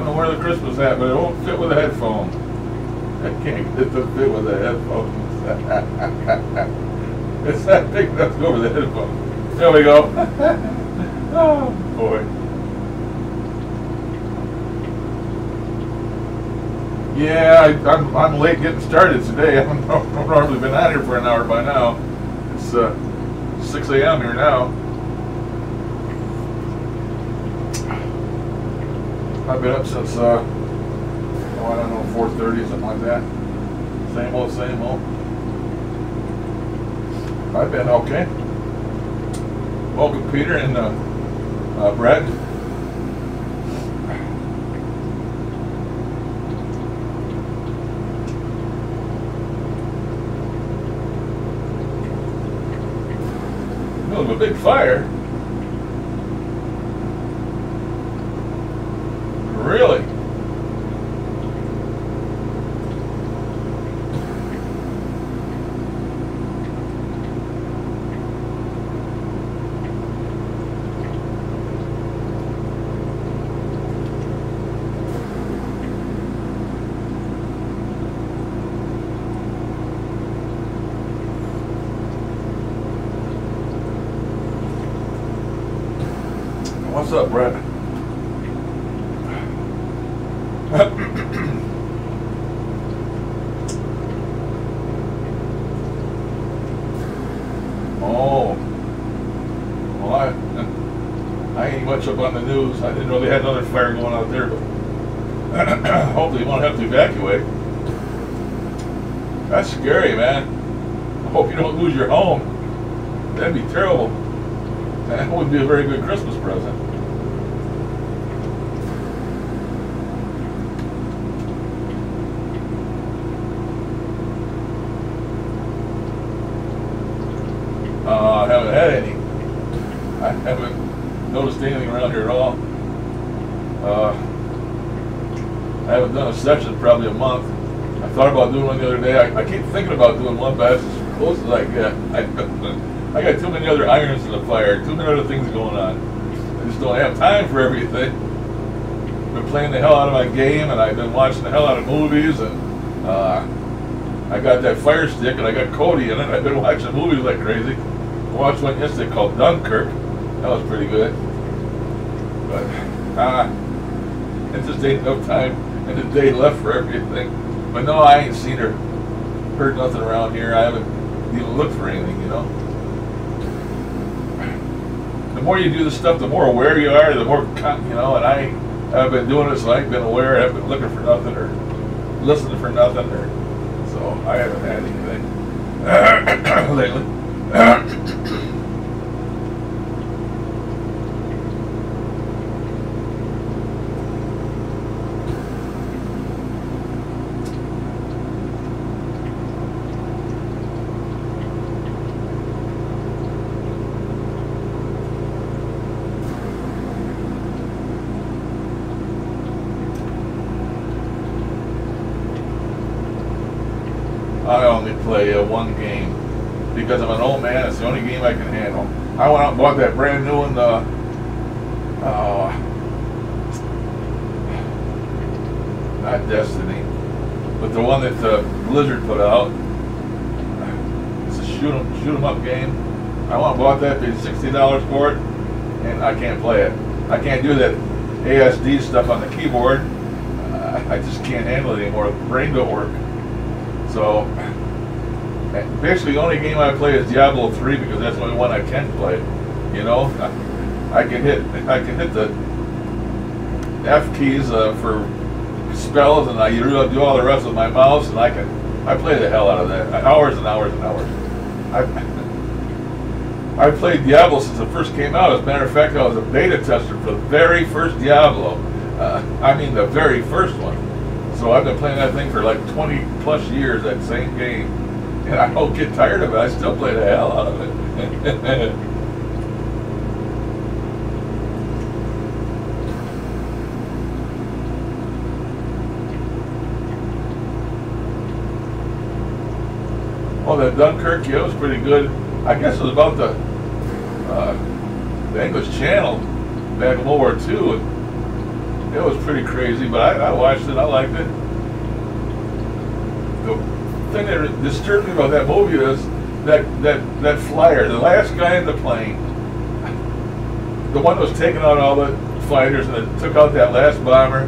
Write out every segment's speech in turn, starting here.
know where the Christmas hat, but it won't fit with a headphone. I can't get it to fit with the headphones. It's that big enough to go over the headphones. There we go. Oh boy. Yeah, I'm late getting started today. I've normally been out here for an hour by now. It's 6 a.m. here now. I've been up since I don't know, 4:30, something like that. Same old, same old. I've been okay. Welcome, Peter and Brad. Middle of a big fire. Really? What's up, Brett? Oh, well, I ain't much up on the news. I didn't know they had another fire going out there, but hopefully you won't have to evacuate. That's scary, man. I hope you don't lose your home. That'd be terrible. That wouldn't be a very good Christmas present. I haven't had any. I haven't noticed anything around here at all. I haven't done a section in probably a month. I thought about doing one the other day. I keep thinking about doing one, but that's as close as I get. I got too many other irons in the fire, too many other things going on. I just don't have time for everything. I've been playing the hell out of my game, and I've been watching the hell out of movies, and I got that Firestick, and I got Cody in it. I've been watching movies like crazy. I watched one yesterday called Dunkirk. That was pretty good. But it just ain't enough time in the day left for everything. But no, I ain't seen her, heard nothing around here. I haven't even looked for anything, you know. The more you do this stuff, the more aware you are, the more, you know, and I've been doing it, so I ain't been aware. I haven't been looking for nothing or listening for nothing, or so I haven't had anything lately. I only play one game because I'm an old man. It's the only game I can handle. I went out and bought that brand new one, not Destiny, but the one that Blizzard put out. It's a shoot 'em up game. I went and bought that, paid $60 for it, and I can't play it. I can't do that ASD stuff on the keyboard. I just can't handle it anymore. The brain don't work. So basically the only game I play is Diablo 3 because that's the only one I can play. You know, I can hit the F keys for spells, and I do all the rest with my mouse, and I play the hell out of that, hours and hours and hours. I played Diablo since it first came out. As a matter of fact, I was a beta tester for the very first Diablo. I mean the very first one. So I've been playing that thing for like 20 plus years, that same game. And I don't get tired of it. I still play the hell out of it. Oh, that Dunkirk, yeah, it was pretty good. I guess it was about the English Channel back in World War II. And It was pretty crazy, but I watched it. I liked it. The thing that disturbed me about that movie is that flyer, the last guy in the plane, the one that was taking out all the fighters and then took out that last bomber.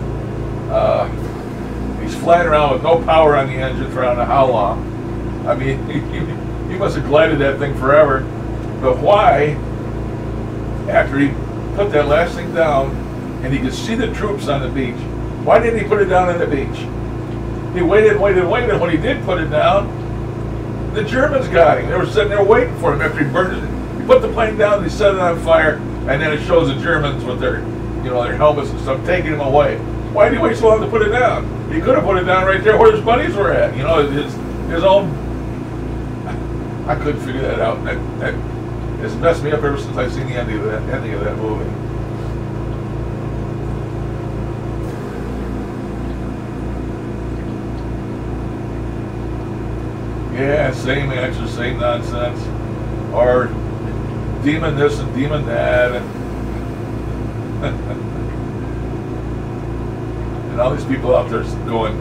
He's flying around with no power on the engine for I don't know how long. I mean, he must have glided that thing forever. But why, after he put that last thing down and he could see the troops on the beach, why didn't he put it down on the beach? He waited and waited and waited, and when he did put it down, the Germans got him. They were sitting there waiting for him after he burned it. He put the plane down, he set it on fire, and then it shows the Germans with their, their helmets and stuff taking him away. Why did he wait so long to put it down? He could have put it down right there where his buddies were at. His own. I couldn't figure that out. That has messed me up ever since I've seen the ending of that movie. Yeah, same answer, same nonsense. Or demon this and demon that. And all these people out there going,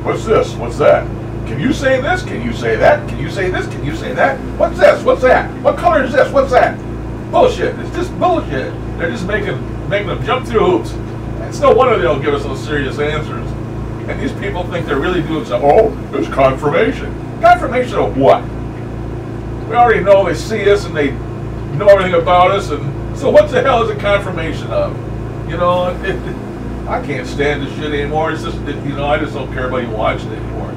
what's this? What's that? Can you say this? Can you say that? Can you say this? Can you say that? What's this? What's that? What color is this? What's that? Bullshit. It's just bullshit. They're just making them jump through hoops. It's no wonder they don't give us those serious answers. And these people think they're really doing something. Oh, there's confirmation. Confirmation of what? We already know they see us and they know everything about us, and so what the hell is a confirmation of? I can't stand this shit anymore. It's just, I just don't care about even watching it anymore.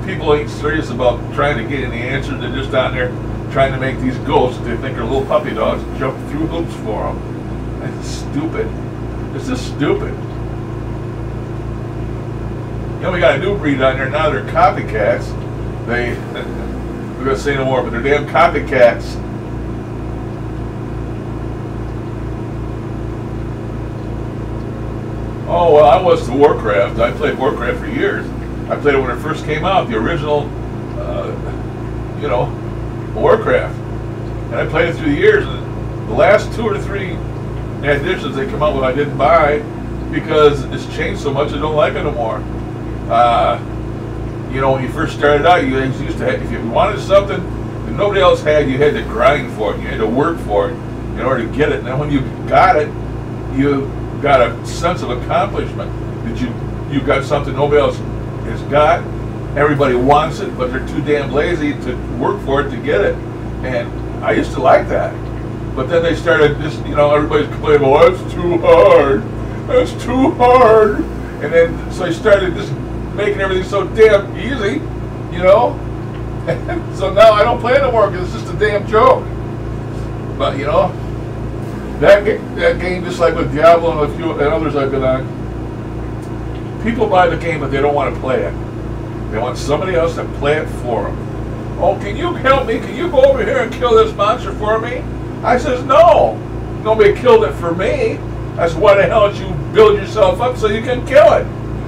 People ain't serious about trying to get any answers. They're just down there trying to make these ghosts they think are little puppy dogs jump through hoops for them. It's stupid. It's just stupid. We got a new breed on there now. They're copycats. We're going to say no more, but they're damn copycats. Oh, well, I was to Warcraft. I played Warcraft for years. I played it when it first came out, the original, Warcraft. And I played it through the years. And the last 2 or 3 editions they come out with I didn't buy because it's changed so much I don't like it anymore. When you first started out, you used to have, if you wanted something that nobody else had, you had to grind for it. You had to work for it in order to get it. And then when you got it, you got a sense of accomplishment that you got something nobody else has got. Everybody wants it, but they're too damn lazy to work for it to get it. And I used to like that. But then they started just, everybody's complaining, oh, that's too hard. That's too hard. And then, so they started just making everything so damn easy, And so now I don't play it anymore because it's just a damn joke. But, that game, just like with Diablo and a few and others I've been on, people buy the game but they don't want to play it. They want somebody else to play it for them. Oh, can you help me? Can you go over here and kill this monster for me? I says, no. Nobody killed it for me. I said, why the hell don't you build yourself up so you can kill it?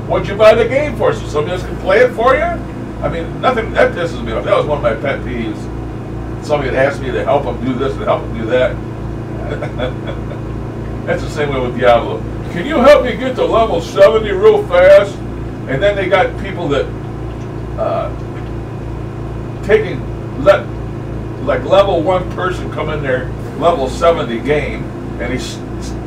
What'd you buy the game for? So somebody else can play it for you? I mean, nothing, that pisses me off. That was one of my pet peeves. Somebody had asked me to help them do this and help them do that. That's the same way with Diablo. Can you help me get to level 70 real fast? And then they got people that let level 1 person come in their level 70 game, and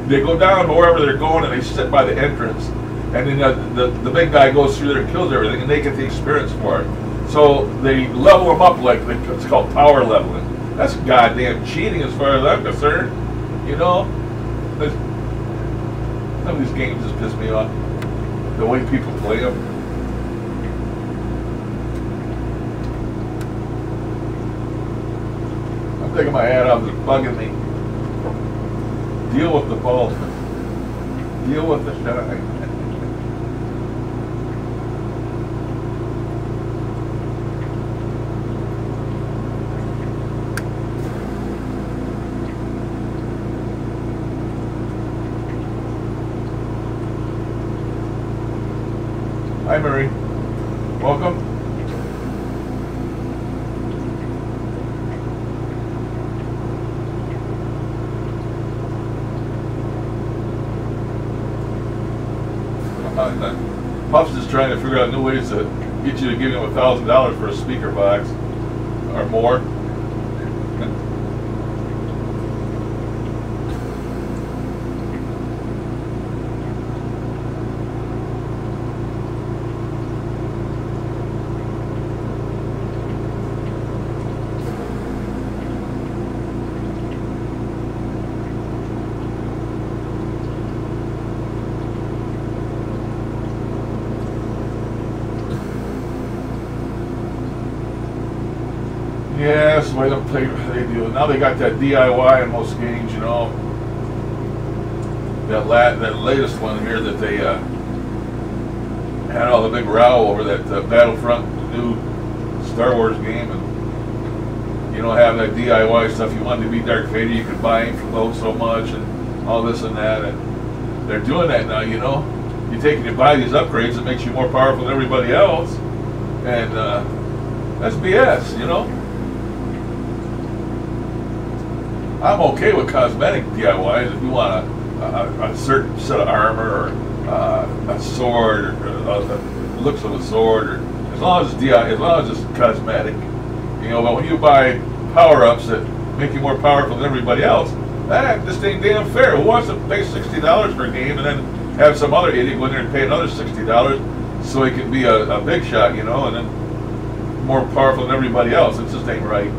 they go down to wherever they're going and they sit by the entrance, and then the big guy goes through there and kills everything, and they get the experience for it. So they level them up like it's called power leveling. That's goddamn cheating as far as I'm concerned. Some of these games just piss me off. The way people play them. I'm taking my hat off. It's bugging me. Deal with the balls. Deal with the shine. Hi, Murray. Welcome. Puff's just trying to figure out new ways to get you to give him $1,000 for a speaker box or more. Yeah, that's the way they do it. Now they got that DIY in most games, you know. That latest one here that they had all the big row over that Battlefront new Star Wars game, and you don't have that DIY stuff. You wanted to be Darth Vader, you could buy him for so much, and all this and that. And they're doing that now, you know. You buy these upgrades, it makes you more powerful than everybody else, and that's BS, you know. I'm okay with cosmetic DIYs if you want a certain set of armor or a sword or the looks of a sword, or as long as it's cosmetic, you know. But when you buy power-ups that make you more powerful than everybody else, that just ain't damn fair. Who wants to pay $60 for a game and then have some other idiot go in there and pay another $60 so he can be a big shot, you know, and then more powerful than everybody else? It just ain't right.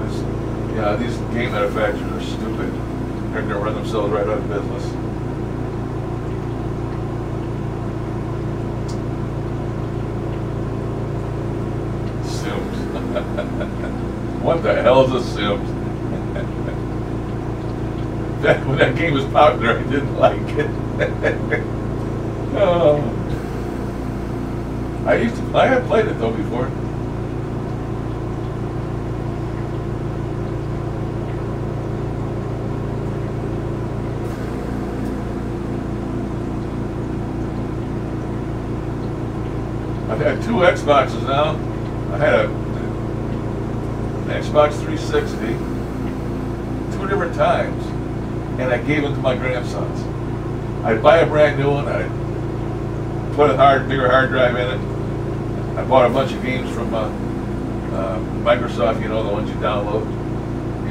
Yeah, these game manufacturers are stupid. They're going to run themselves right out of business. Sims. What the hell is a Sims? When that game was popular, I didn't like it. Oh. I had played it though before. I've had two Xboxes now. I had an Xbox 360 two different times, and I gave them to my grandsons. I'd buy a brand new one, I'd put a bigger hard drive in it. I bought a bunch of games from Microsoft, you know, the ones you download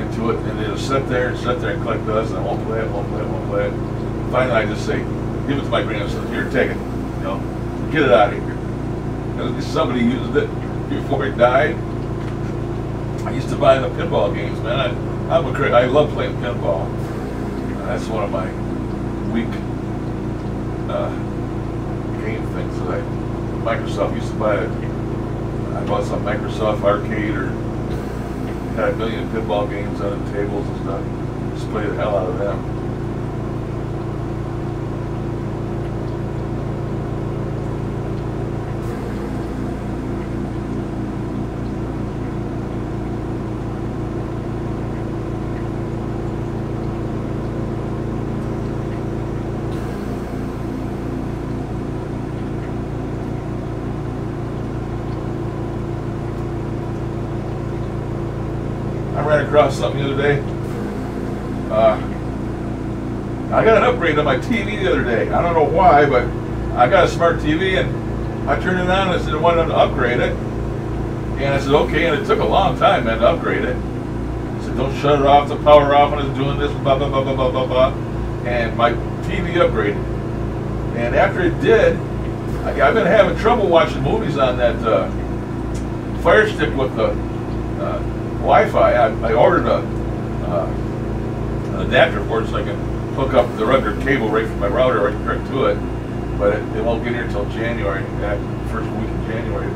into it, and it'll sit there and collect dust, and I won't play it. Finally, I just say, give it to my grandson. Here, take it. You know, get it out of here. Somebody used it before it died. I used to buy the pinball games, man. I love playing pinball. That's one of my weak game things that Microsoft used to buy. I bought some Microsoft arcade, or had a million pinball games on the tables and stuff. Just play the hell out of them. I ran across something the other day. I got an upgrade on my TV the other day. I don't know why, but I got a smart TV, and I turned it on and I said I wanted to upgrade it. And I said, okay, and it took a long time, man, to upgrade it. I said, don't shut it off, the power off when it's doing this, blah, blah, blah, blah, blah, blah, blah. And my TV upgraded. And after it did, I've been having trouble watching movies on that Firestick with the Wi-Fi. I ordered an adapter for it so I can hook up the regular cable right from my router right to it, but it won't get here until January, first week in January.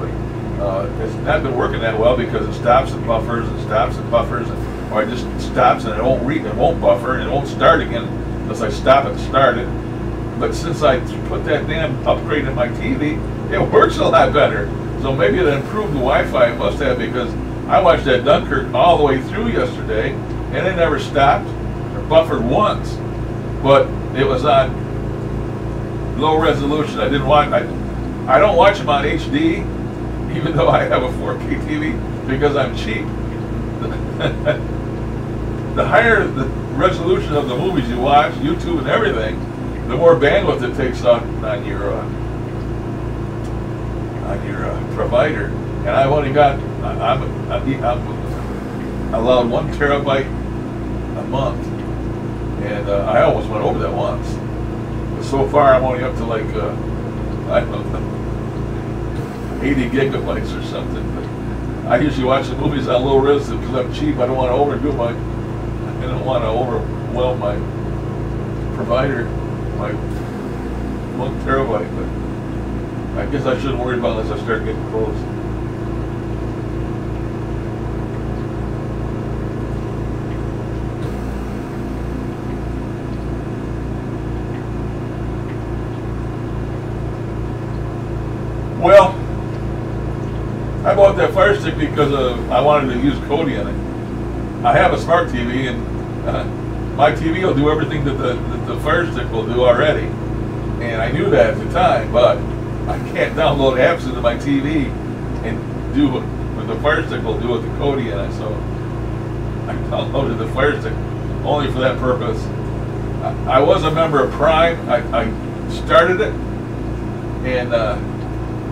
But it's not been working that well because it stops and buffers and stops and buffers, or it just stops and it won't read, it won't buffer, and it won't start again unless I stop it and start it. But since I put that damn upgrade in my TV, it works a lot better. So maybe it improved the Wi-Fi. It must have, because I watched that Dunkirk all the way through yesterday, and it never stopped or buffered once. But it was on low resolution. I don't watch them on HD, even though I have a 4K TV, because I'm cheap. The higher the resolution of the movies you watch, YouTube and everything, the more bandwidth it takes on your your provider, and I've only got I'm allowed 1 terabyte a month, and I almost went over that once. But so far, I'm only up to like I don't know, 80 gigabytes or something. But I usually watch the movies on low res because I'm cheap. I don't want to overdo I don't want to overwhelm my provider, my 1 terabyte. But I guess I shouldn't worry about it unless I start getting close. Well, I bought that Firestick because I wanted to use Hoodie on it. I have a smart TV, and my TV will do everything that the Firestick will do already. And I knew that at the time, but I can't download apps into my TV and do what the Firestick will do with the Hoodie in it. So I downloaded the Firestick only for that purpose. I was a member of Prime. I started it, and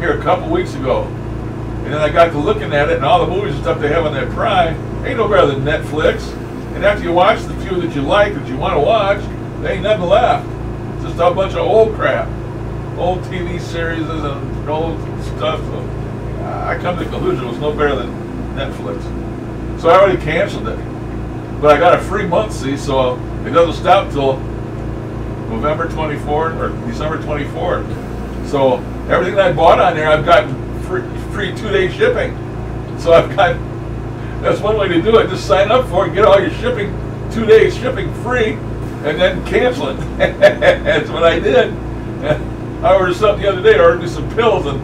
here a couple weeks ago, and then I got to looking at it, and all the movies and stuff they have on that Prime ain't no better than Netflix. And after you watch the few that you like, that you want to watch, there ain't nothing left. It's just a bunch of old crap, old TV series and old stuff. So I come to the conclusion it was no better than Netflix. So I already canceled it, but I got a free month, see, so it doesn't stop till November 24th or December 24th. So everything that I bought on there, I've got free 2-day shipping. So that's one way to do it. Just sign up for it, get all your shipping, 2 days shipping free, and then cancel it. That's what I did. I ordered something the other day. I ordered me some pills and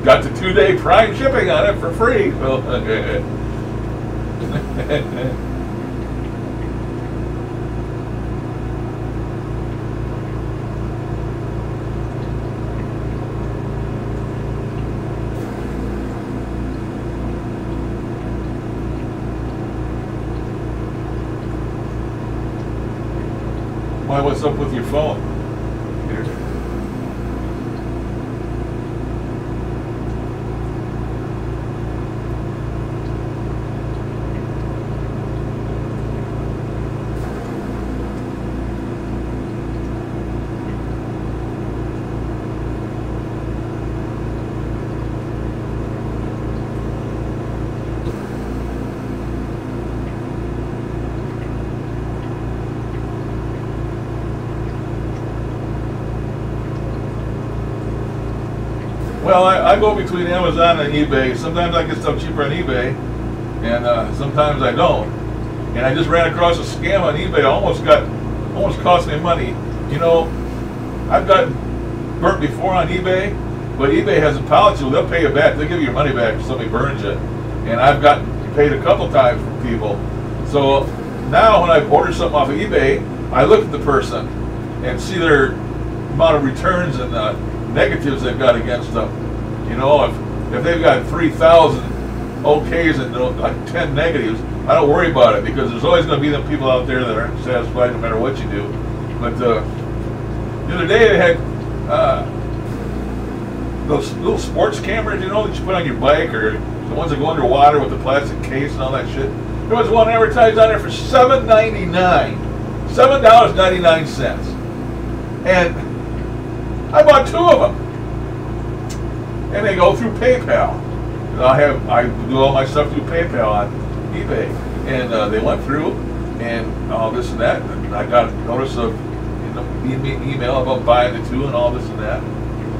got the 2-day Prime shipping on it for free. So, why, what's up with your phone? Here. Well, I go between Amazon and eBay. Sometimes I get stuff cheaper on eBay, and sometimes I don't. And I just ran across a scam on eBay. Almost cost me money. You know, I've gotten burnt before on eBay, but eBay has a policy. They'll pay you back. They'll give you your money back if somebody burns it. And I've gotten paid a couple times from people. So now when I order something off of eBay, I look at the person and see their amount of returns and negatives they've got against them. You know, if they've got 3,000 okays and like 10 negatives, I don't worry about it because there's always going to be them people out there that aren't satisfied no matter what you do. But the other day they had those little sports cameras, you know, that you put on your bike, or the ones that go underwater with the plastic case and all that shit. There was one advertised on there for $7.99, $7.99, and I bought 2 of them, and they go through PayPal. I do all my stuff through PayPal on eBay, and they went through, and all this and that. And I got a notice of email about buying the 2 and all this and that.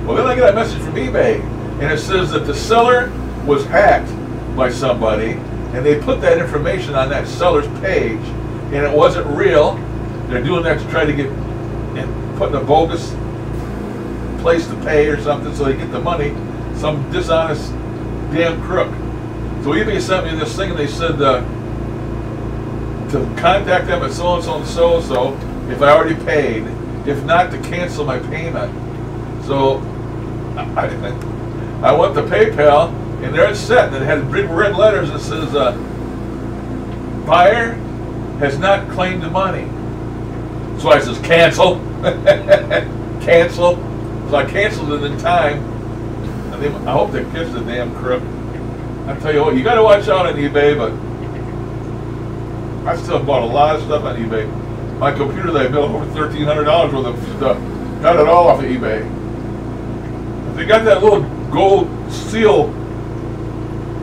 Well, then I get a message from eBay, and it says that the seller was hacked by somebody, and they put that information on that seller's page, and it wasn't real. They're doing that to try to get and putting a bogus place to pay or something so they get the money, some dishonest damn crook. So eBay sent me this thing, and they said to contact them at so-and-so and so-and-so if I already paid, if not to cancel my payment. So I went to PayPal, and there it's set, and it had big red letters that says buyer has not claimed the money. So I says cancel. Cancel. So I canceled it in time, I hope they catch the damn crook. I tell you what, you got to watch out on eBay, but I still bought a lot of stuff on eBay. My computer that I built, over $1,300 worth of stuff, got it all off of eBay. If they got that little gold seal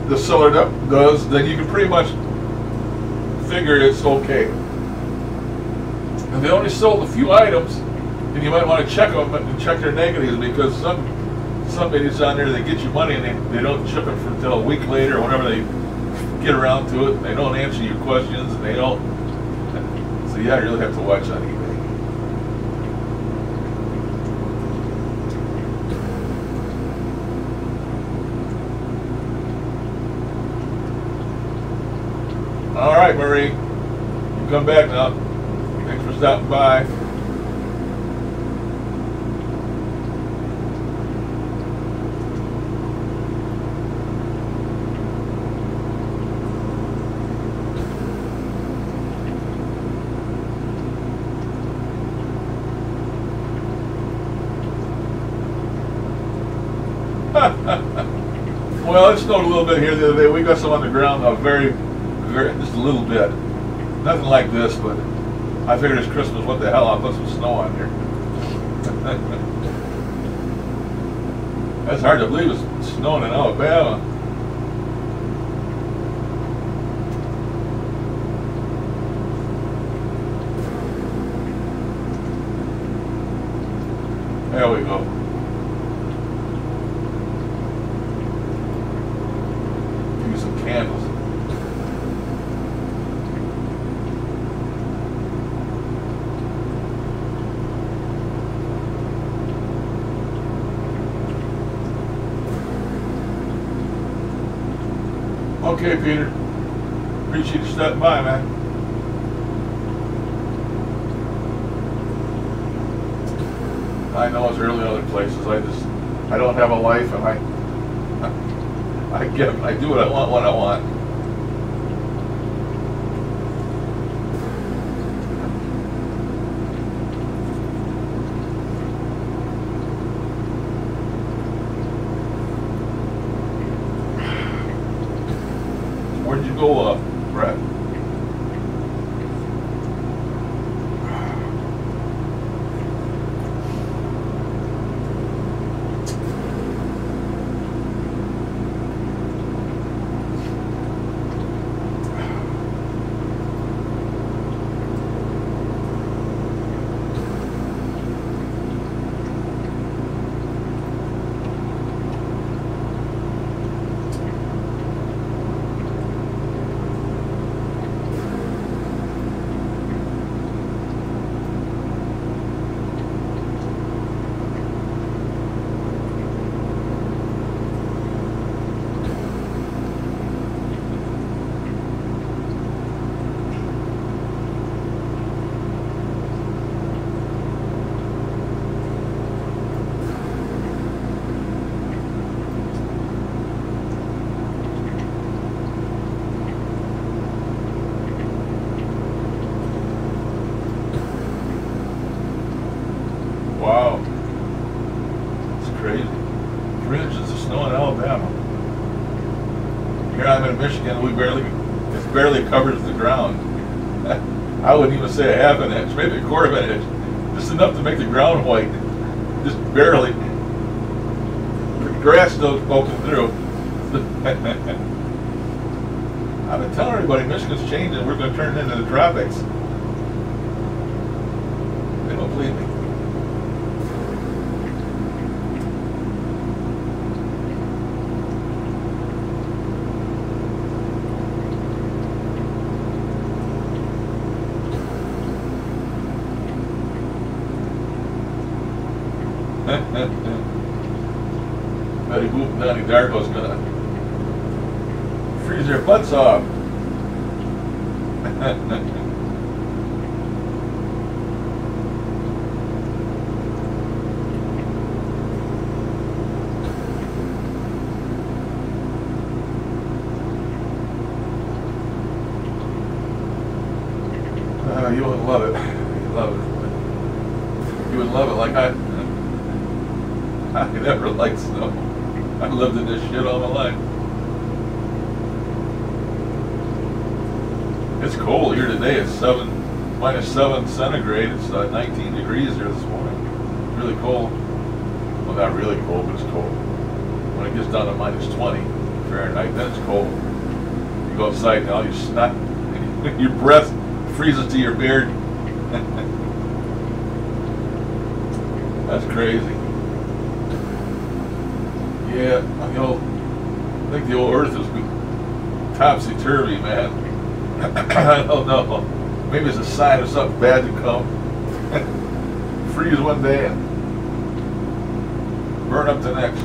the seller does, then you can pretty much figure it's okay. And they only sold a few items, and you might want to check them and check their negatives, because some idiots on there, they get you money and they don't ship it for until a week later or whenever they get around to it. They don't answer your questions, and they don't. So yeah, you really have to watch on eBay. All right, Marie, you come back now. Thanks for stopping by. Well, it snowed a little bit here the other day. We got some on the ground, very, just a little bit. Nothing like this, but I figured it's Christmas. What the hell? I'll put some snow on here. That's hard to believe it's snowing in Alabama. There we go. Give me some candles. Okay, Peter. Appreciate you stopping by, man. I know it's early in other places. I don't have a life, and I do what I want when I want. Where'd you go, Brett? Wow, it's crazy. 3 inches of snow in Alabama. Here I'm in Michigan. It barely covers the ground. I wouldn't even say a half an inch, maybe a quarter of an inch, just enough to make the ground white, just barely. The grass still poking through. I've been telling everybody Michigan's changing. We're going to turn it into the tropics. They don't believe me. Betty Boop and Donnie Darko's gonna freeze their butts off. You would love it. You love it. You would love it like I never liked snow. I've lived in this shit all my life. It's cold here today. It's -7 centigrade. It's 19 degrees here this morning. It's really cold. Well, not really cold, but it's cold. When it gets down to -20 Fahrenheit, then it's cold. You go outside now, you snot, your breath freezes to your beard. That's crazy. Yeah, you know, I think the old Earth is topsy-turvy, man. I don't know. Maybe it's a sign of something bad to come. Freeze one day and burn up the next.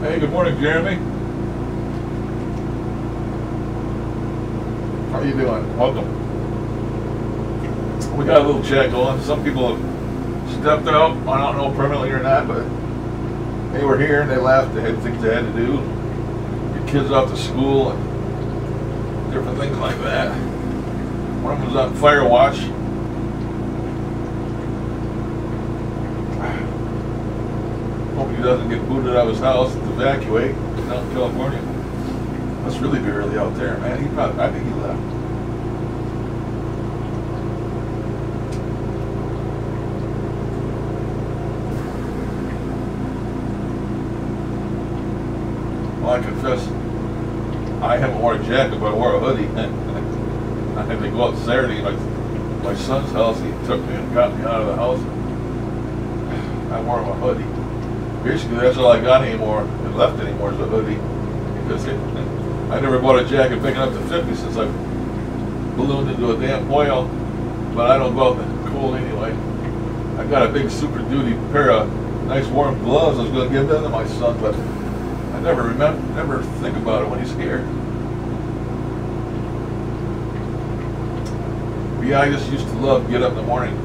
Hey, good morning, Jeremy. How are you doing? Welcome. We got a little chat going. Some people have stepped out. I don't know permanently or not, but they were here and they left. They had things they had to do. Get kids off to school and different things like that. One of them was on fire watch. Hope he doesn't get booted out of his house to evacuate out in California. Must really be early out there, man. He probably, I think he left. Well, I confess, I haven't worn a jacket, but I wore a hoodie. I had to go out Saturday at my son's house. He took me and got me out of the house. I wore him a hoodie. Basically, that's all I got anymore and left anymore is a hoodie. Because I never bought a jacket big enough to fit me since I ballooned into a damn oil. But I don't go out in the cold anyway. I got a big Super Duty pair of nice warm gloves I was going to give them to my son, but I never think about it when he's here. But yeah, I just used to love get up in the morning.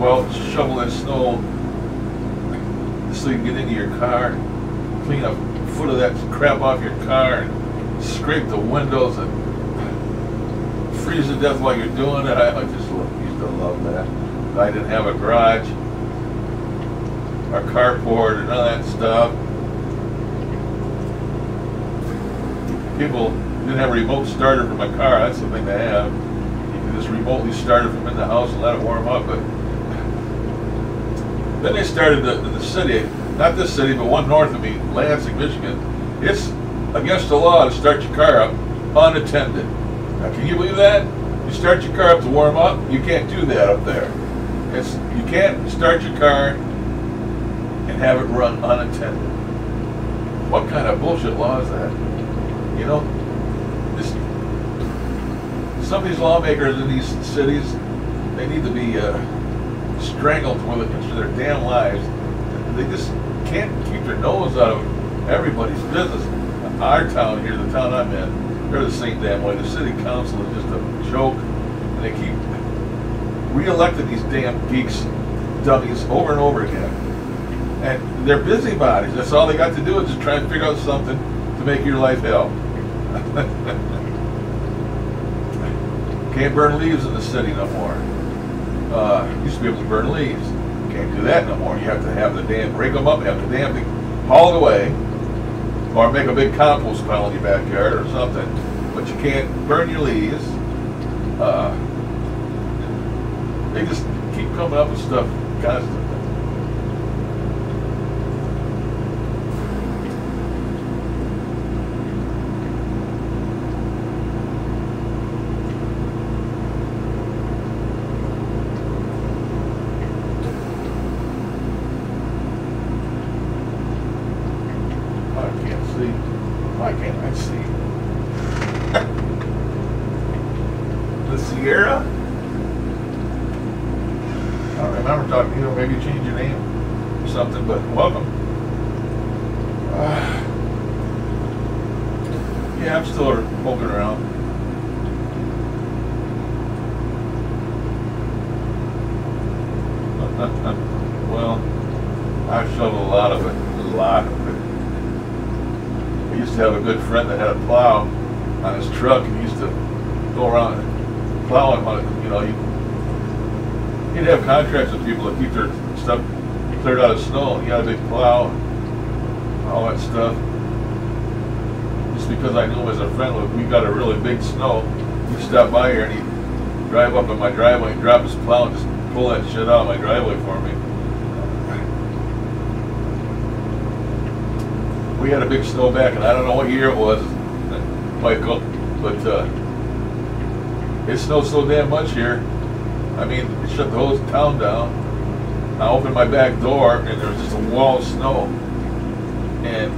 Well, shovel that snow so you can get into your car, clean a foot of that crap off your car, and scrape the windows and freeze to death while you're doing it. I just used to love that. I didn't have a garage or carport or none of that stuff. People didn't have a remote starter for my car. That's the thing to have. You can just remotely start it from in the house and let it warm up. But then they started in the city, not this city, but one north of me, Lansing, Michigan. It's against the law to start your car up unattended. Now, can you believe that? You start your car up to warm up, you can't do that up there. You can't start your car and have it run unattended. What kind of bullshit law is that? You know, some of these lawmakers in these cities, they need to be strangled for the rest of their damn lives. They just can't keep their nose out of everybody's business. Our town here, the town I'm in, they're the same damn way. The city council is just a joke, and they keep re-electing these damn geeks, dummies, over and over again. And they're busybodies. That's all they got to do is just try and figure out something to make your life hell. Can't burn leaves in the city no more. Used to be able to burn leaves. Can't do that no more. You have to have the damn, break them up, have the damn thing hauled away, or make a big compost pile in your backyard or something. But you can't burn your leaves. They just keep coming up with stuff constantly. Why can't I see? The Sierra? I don't remember talking to you. Maybe change your name or something, but welcome. Yeah, I'm still poking around. Well, I've shoveled a lot of it. A lot of it. I used to have a good friend that had a plow on his truck, and he used to go around plowing on it. You know, he'd have contracts with people to keep their stuff cleared out of snow. He had a big plow, and all that stuff. Just because I knew him as a friend, we got a really big snow. He'd stop by here and he'd drive up in my driveway and drop his plow and just pull that shit out of my driveway for me. We had a big snow back, and I don't know what year it was, Michael, but it snowed so damn much here. I mean, it shut the whole town down. I opened my back door, and there was just a wall of snow. And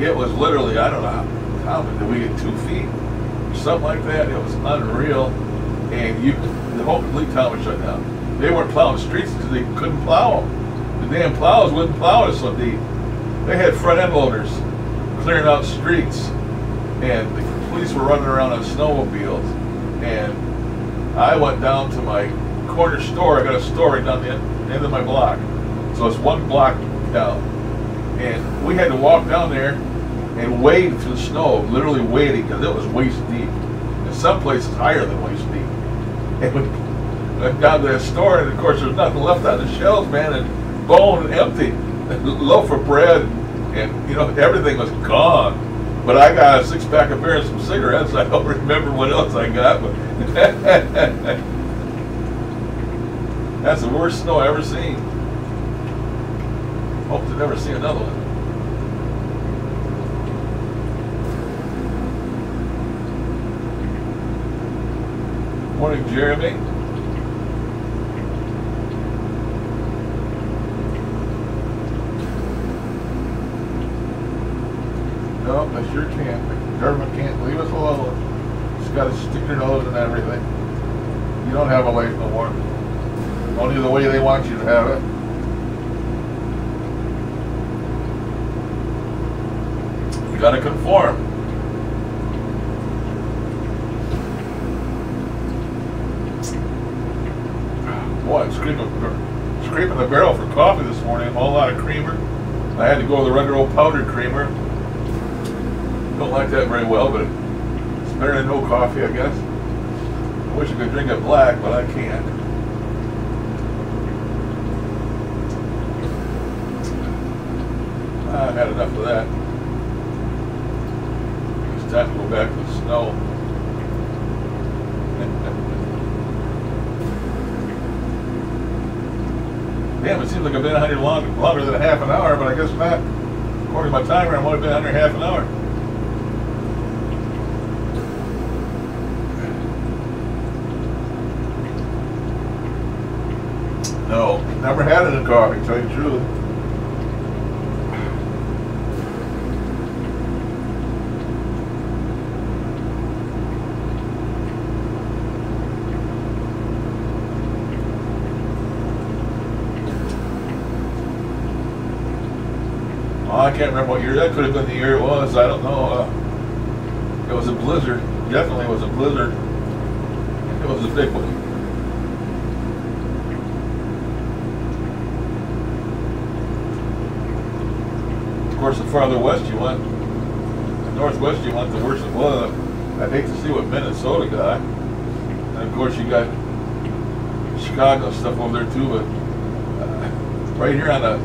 it was literally, I don't know how many, did we get 2 feet? Something like that. It was unreal. And the whole complete town was shut down. They weren't plowing streets because they couldn't plow them. The damn plows wouldn't plow us so deep. They had front end loaders clearing out streets, and the police were running around on snowmobiles. And I went down to my corner store. I got a store right down the end of my block, so it's 1 block down, and we had to walk down there and wade through the snow, literally wading, because it was waist deep. In some places higher than waist deep. And we went down to that store, and of course there's nothing left on the shelves, man, and bone and empty. A loaf of bread, and you know, everything was gone. But I got a 6-pack of beer and some cigarettes. I don't remember what else I got, but that's the worst snow I ever seen. Hope to never see another one. Morning, Jeremy. No, I sure can't. The government can't leave us alone. Just got to stick your nose in everything. You don't have a life no more. Only the way they want you to have it. You got to conform. Boy, I'm scraping the barrel for coffee this morning. A whole lot of creamer. I had to go with the regular old powdered creamer. Don't like that very well, but it's better than no coffee, I guess. I wish I could drink it black, but I can't. I've had enough of that. It's time to go back to the snow. Damn, it seems like I've been 100 longer than a half an hour, but I guess not. According to my timer, I've only been under half an hour. No, never had it in coffee, to tell you the truth. I can't remember what year. That could have been the year it was. I don't know. It was a blizzard. Definitely was a blizzard. It was a big one. Of course, the farther west you went, the northwest you went, the worse it was. I'd hate to see what Minnesota got. And of course, you got Chicago stuff over there too. But right here on the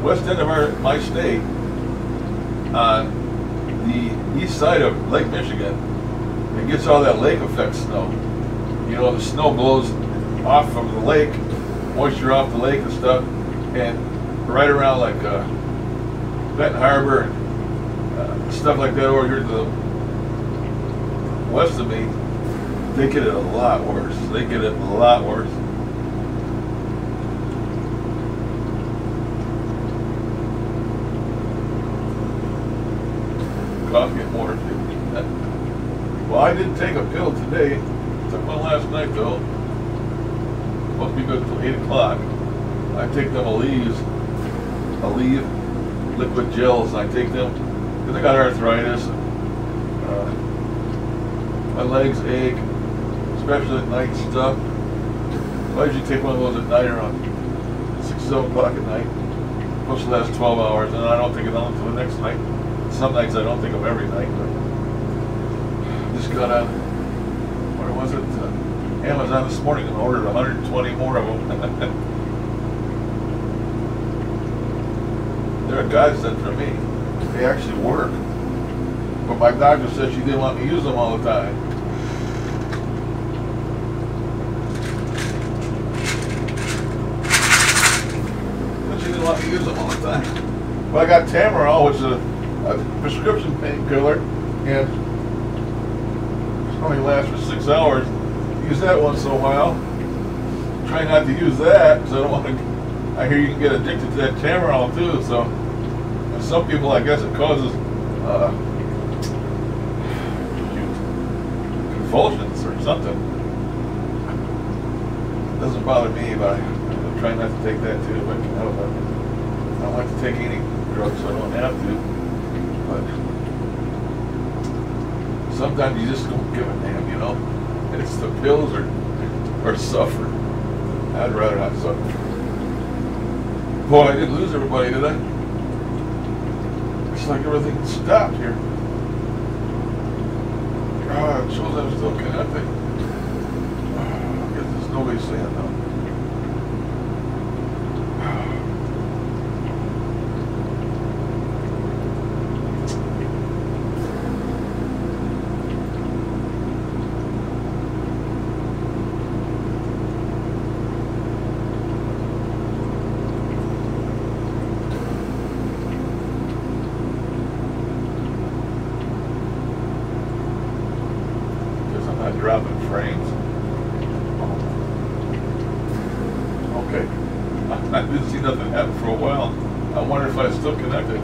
west end of my state, on the east side of Lake Michigan, it gets all that lake effect snow. You know, the snow blows off from the lake, moisture off the lake and stuff, and right around like Benton Harbor and stuff like that over here to the west of me, they get it a lot worse. They get it a lot worse. Coffee and water too. Well, I didn't take a pill today. Took one last night though. Supposed to be good until 8 o'clock. I take them Aleve liquid gels. I take them because I got arthritis. My legs ache, especially at night and stuff. So I usually take one of those at night around 6, 7 o'clock at night. Push the last 12 hours, and I don't take it on until the next night. Some nights I don't think of every night, but just got on, where was it? Amazon this morning and ordered 120 more of them. They're a godsend for me. They actually work. But my doctor said she didn't want me to use them all the time. She didn't want me to use them all the time. But I got Tamarol, which is a prescription painkiller, and it only lasts for 6 hours. Use that once in a while. Try not to use that because I don't want to. I hear you can get addicted to that Tamarol too. So, and some people, I guess, it causes convulsions or something. It doesn't bother me, but I try not to take that too if I can help it. I don't like to take any drugs, so I don't have to. But sometimes you just don't give a damn, you know. And it's the pills or suffer. I'd rather not suffer. Boy, I didn't lose everybody, did I? It's like everything stopped here. God, it shows I'm still connected. I guess there's nobody saying though. Dropping frames. Okay. I didn't see nothing happen for a while. I wonder if I was still connected.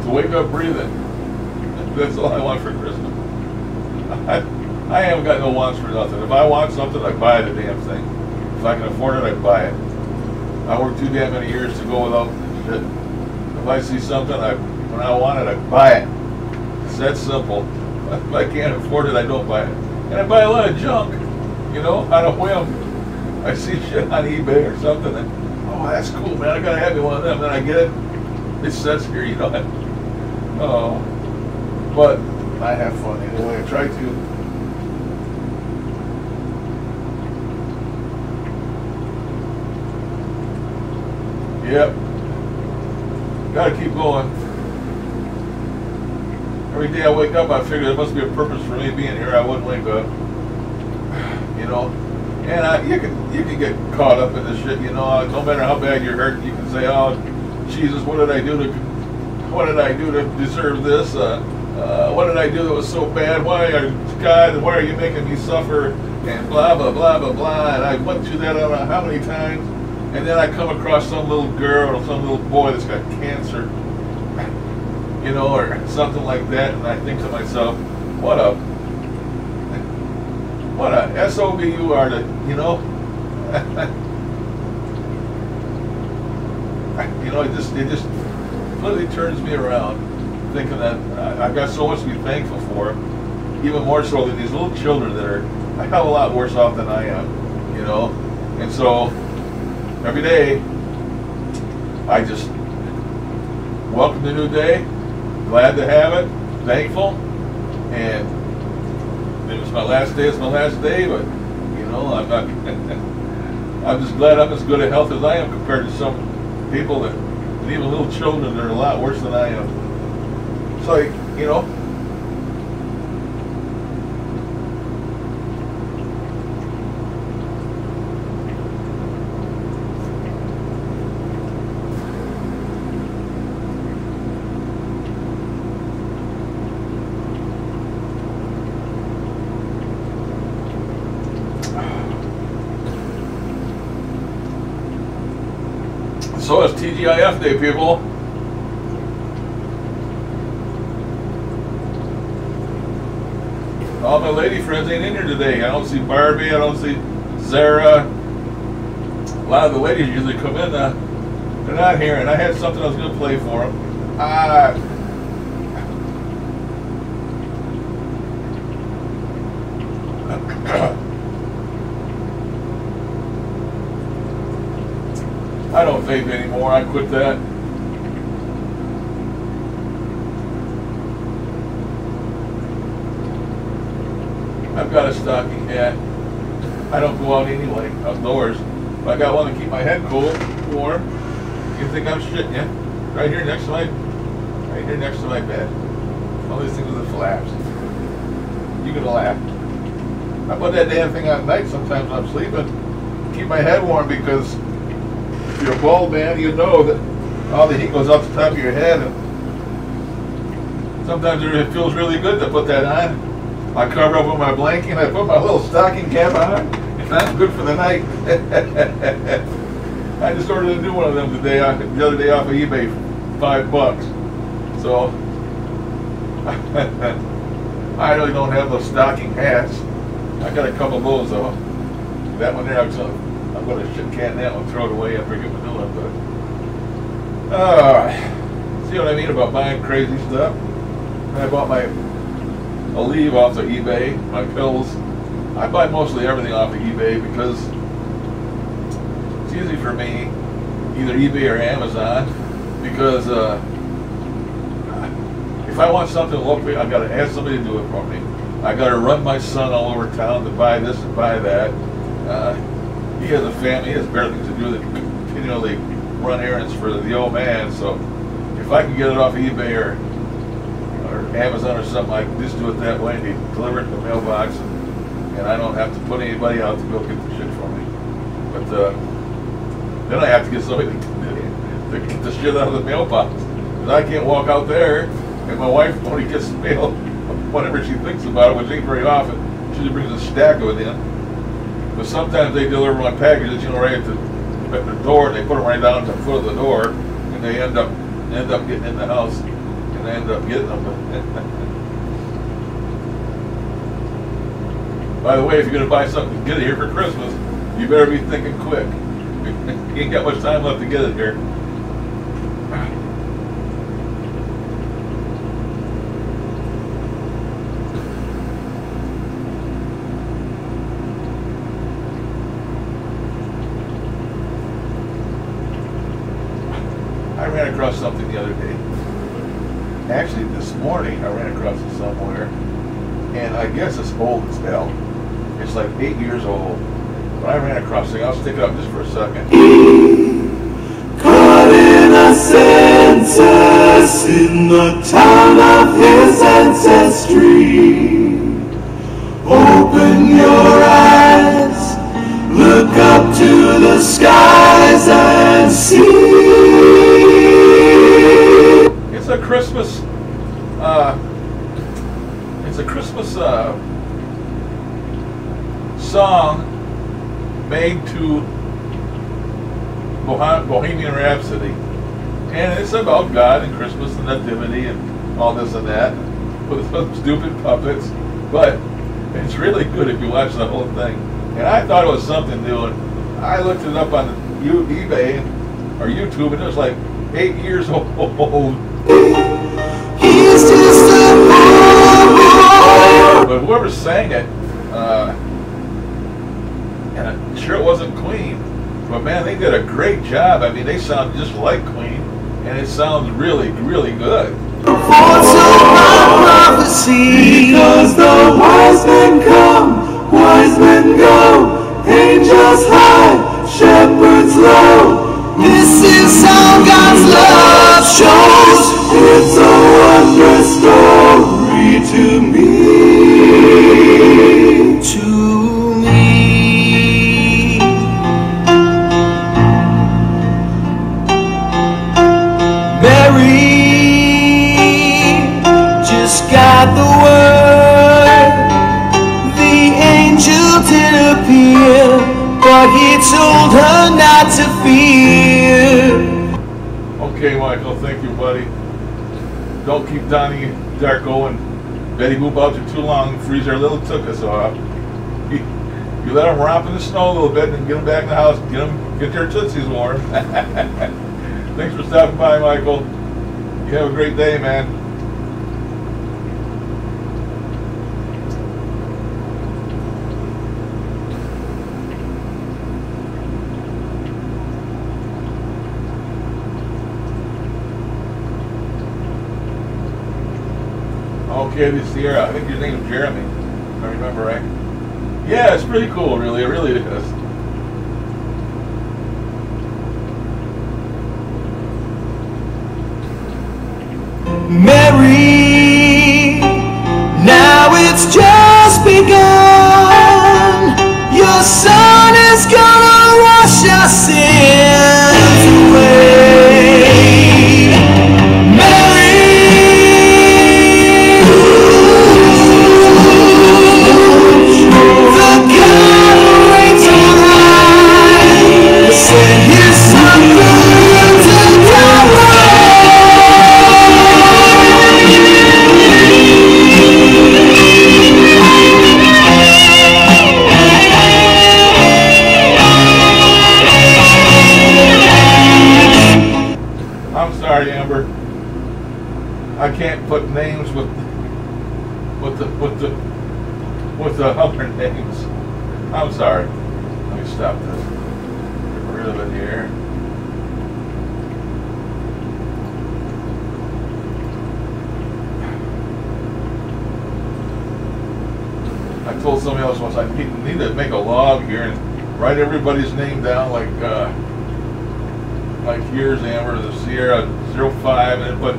To wake up breathing. That's all I want for Christmas. I haven't got no wants for nothing. If I want something, I buy the damn thing. If I can afford it, I buy it. I work too damn many years to go without shit. If I see something, when I want it, I buy it. It's that simple. If I can't afford it, I don't buy it. And I buy a lot of junk, you know, on a whim. I see shit on eBay or something, and oh, that's cool, man. I gotta have me one of them. Then I get it. It sits here, you know. Oh, but I have fun anyway. I try to. Yep. Gotta keep going. Every day I wake up, I figure there must be a purpose for me being here. I wouldn't wake up. You know? And you can get caught up in this shit, you know. No matter how bad you're hurt, you can say, oh, Jesus, what did I do to deserve this? What did I do that was so bad? God, why are you making me suffer? And blah, blah, blah, blah, blah. And I went through that I don't know how many times. And then I come across some little girl or some little boy that's got cancer, you know, or something like that, and I think to myself, what a SOB you are to, you know. You know, it just completely turns me around, thinking that I've got so much to be thankful for, even more so than these little children that are a hell of a lot worse off than I am, you know. And so every day, I just welcome the new day, glad to have it, thankful, and if it's my last day, it's my last day, but, you know, I'm not, I'm just glad I'm as good a health as I am compared to some people that, and even little children that are a lot worse than I am. So, you know, so it's TGIF Day, people. All my lady friends ain't in here today. I don't see Barbie, I don't see Zara, a lot of the ladies usually come in, they're not here, and I had something I was going to play for them. I don't vape anymore. I quit that. I've got a stocking hat. I don't go out anyway, outdoors. But I got one to keep my head cool, warm. You think I'm shitting you? Right here next to my bed. All these things with the flaps. You can laugh. I put that damn thing on at night sometimes when I'm sleeping. Keep my head warm, because if you're a bald man, you know that all the heat goes up the top of your head. And sometimes it feels really good to put that on. I cover up with my blanket and I put my little stocking cap on, and that's good for the night. I just ordered a new one of them the other day off of eBay for $5. So I really don't have those stocking hats. I got a couple of those though. That one there, I'm going to shit can that one, throw it away after I get my new one. But see what I mean about buying crazy stuff? I bought my Aleve off of eBay, my pills. I buy mostly everything off of eBay because it's easy for me, either eBay or Amazon, because if I want something locally, I've got to ask somebody to do it for me. I got to run my son all over town to buy this and buy that. He has a family, he has better things to do than continually run errands for the old man. So if I can get it off of eBay or Amazon or something, I can just do it that way and they deliver it to the mailbox, and I don't have to put anybody out to go get the shit for me. But then I have to get somebody to get the shit out of the mailbox, because I can't walk out there, and my wife only gets the mail whenever she thinks about it, which ain't very often. She just brings a stack of it in. But sometimes they deliver my packages, right at the door, and they put them right down at the foot of the door, and they end up getting in the house. I end up getting them. By the way, if you're going to buy something to get it here for Christmas, you better be thinking quick. You ain't got much time left to get it here. I ran across something the other day. Actually, this morning I ran across it somewhere, and I guess it's old as hell. It's like 8 years old. But I ran across it. I'll stick it up just for a second. Caught in a census in the town of his ancestry. Open your eyes, look up to the skies and see. It's a Christmas song made to Bohemian Rhapsody, and it's about God and Christmas and nativity and all this and that with some stupid puppets, but it's really good if you watch the whole thing. And I thought it was something new, and I looked it up on eBay or YouTube, and it was like 8 years old. But whoever sang it, and I'm sure it wasn't Queen, but man, they did a great job. I mean, they sound just like Queen, and it sounds really, really good. Because the wise men come, wise men go, angels high, shepherds low. This is how God's love shows. It's a wondrous story to me. To me. Mary just got the word. The angel did appear, but he told her not to fear. Okay, Michael, thank you, buddy. Don't keep Donnie Darko and Betty Boop out there too long, freeze our little took us off. You let them romp in the snow a little bit and get them back in the house. Get their tootsies warm. Thanks for stopping by, Michael. You have a great day, man. Okay, this Sierra. I think your name is Jeremy, if I remember right. Yeah, it's pretty cool, really. It really is. Mary, now it's just begun. Your son is gonna wash our sins away. Mary, the God who reigns on high sent his son to die. Sorry, Amber. I can't put names with the other names. I'm sorry. Let me stop this. Get rid of it here. I told somebody else once I need to make a log here and write everybody's name down like here's Amber, the Sierra 05, and then put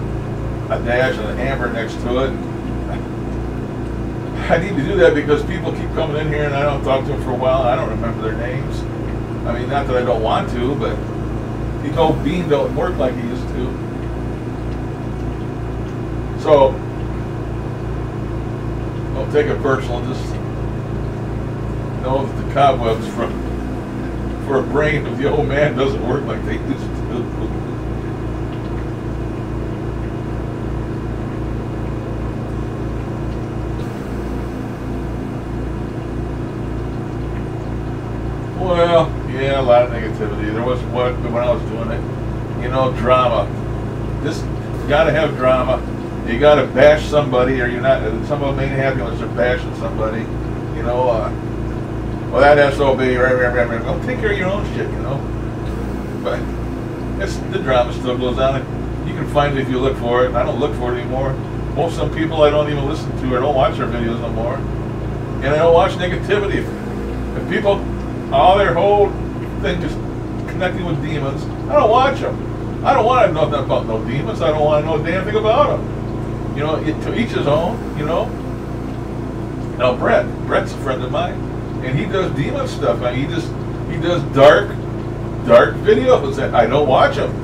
a dash and an Amber next to it. I need to do that because people keep coming in here and I don't talk to them for a while and I don't remember their names. I mean, not that I don't want to, but you know, Bean don't work like he used to. So, don't take it personal, just know that the cobwebs for a brain of the old man doesn't work like they used to. Well, yeah, a lot of negativity. There was when I was doing it, you know, drama. This got to have drama. You got to bash somebody, or you're not. Some of them ain't happy unless they're bashing somebody. You know. Well, that SOB, well, take care of your own shit, you know. But the drama still goes on. You can find it if you look for it. I don't look for it anymore. Most of some people I don't even listen to or don't watch their videos no more. And I don't watch negativity. If people, all their whole thing just connecting with demons, I don't watch them. I don't want to know nothing about no demons. I don't want to know a damn thing about them. You know, to each his own, you know. Now, Brett's a friend of mine. And he does demon stuff. I mean, he does dark videos. And I don't watch them. To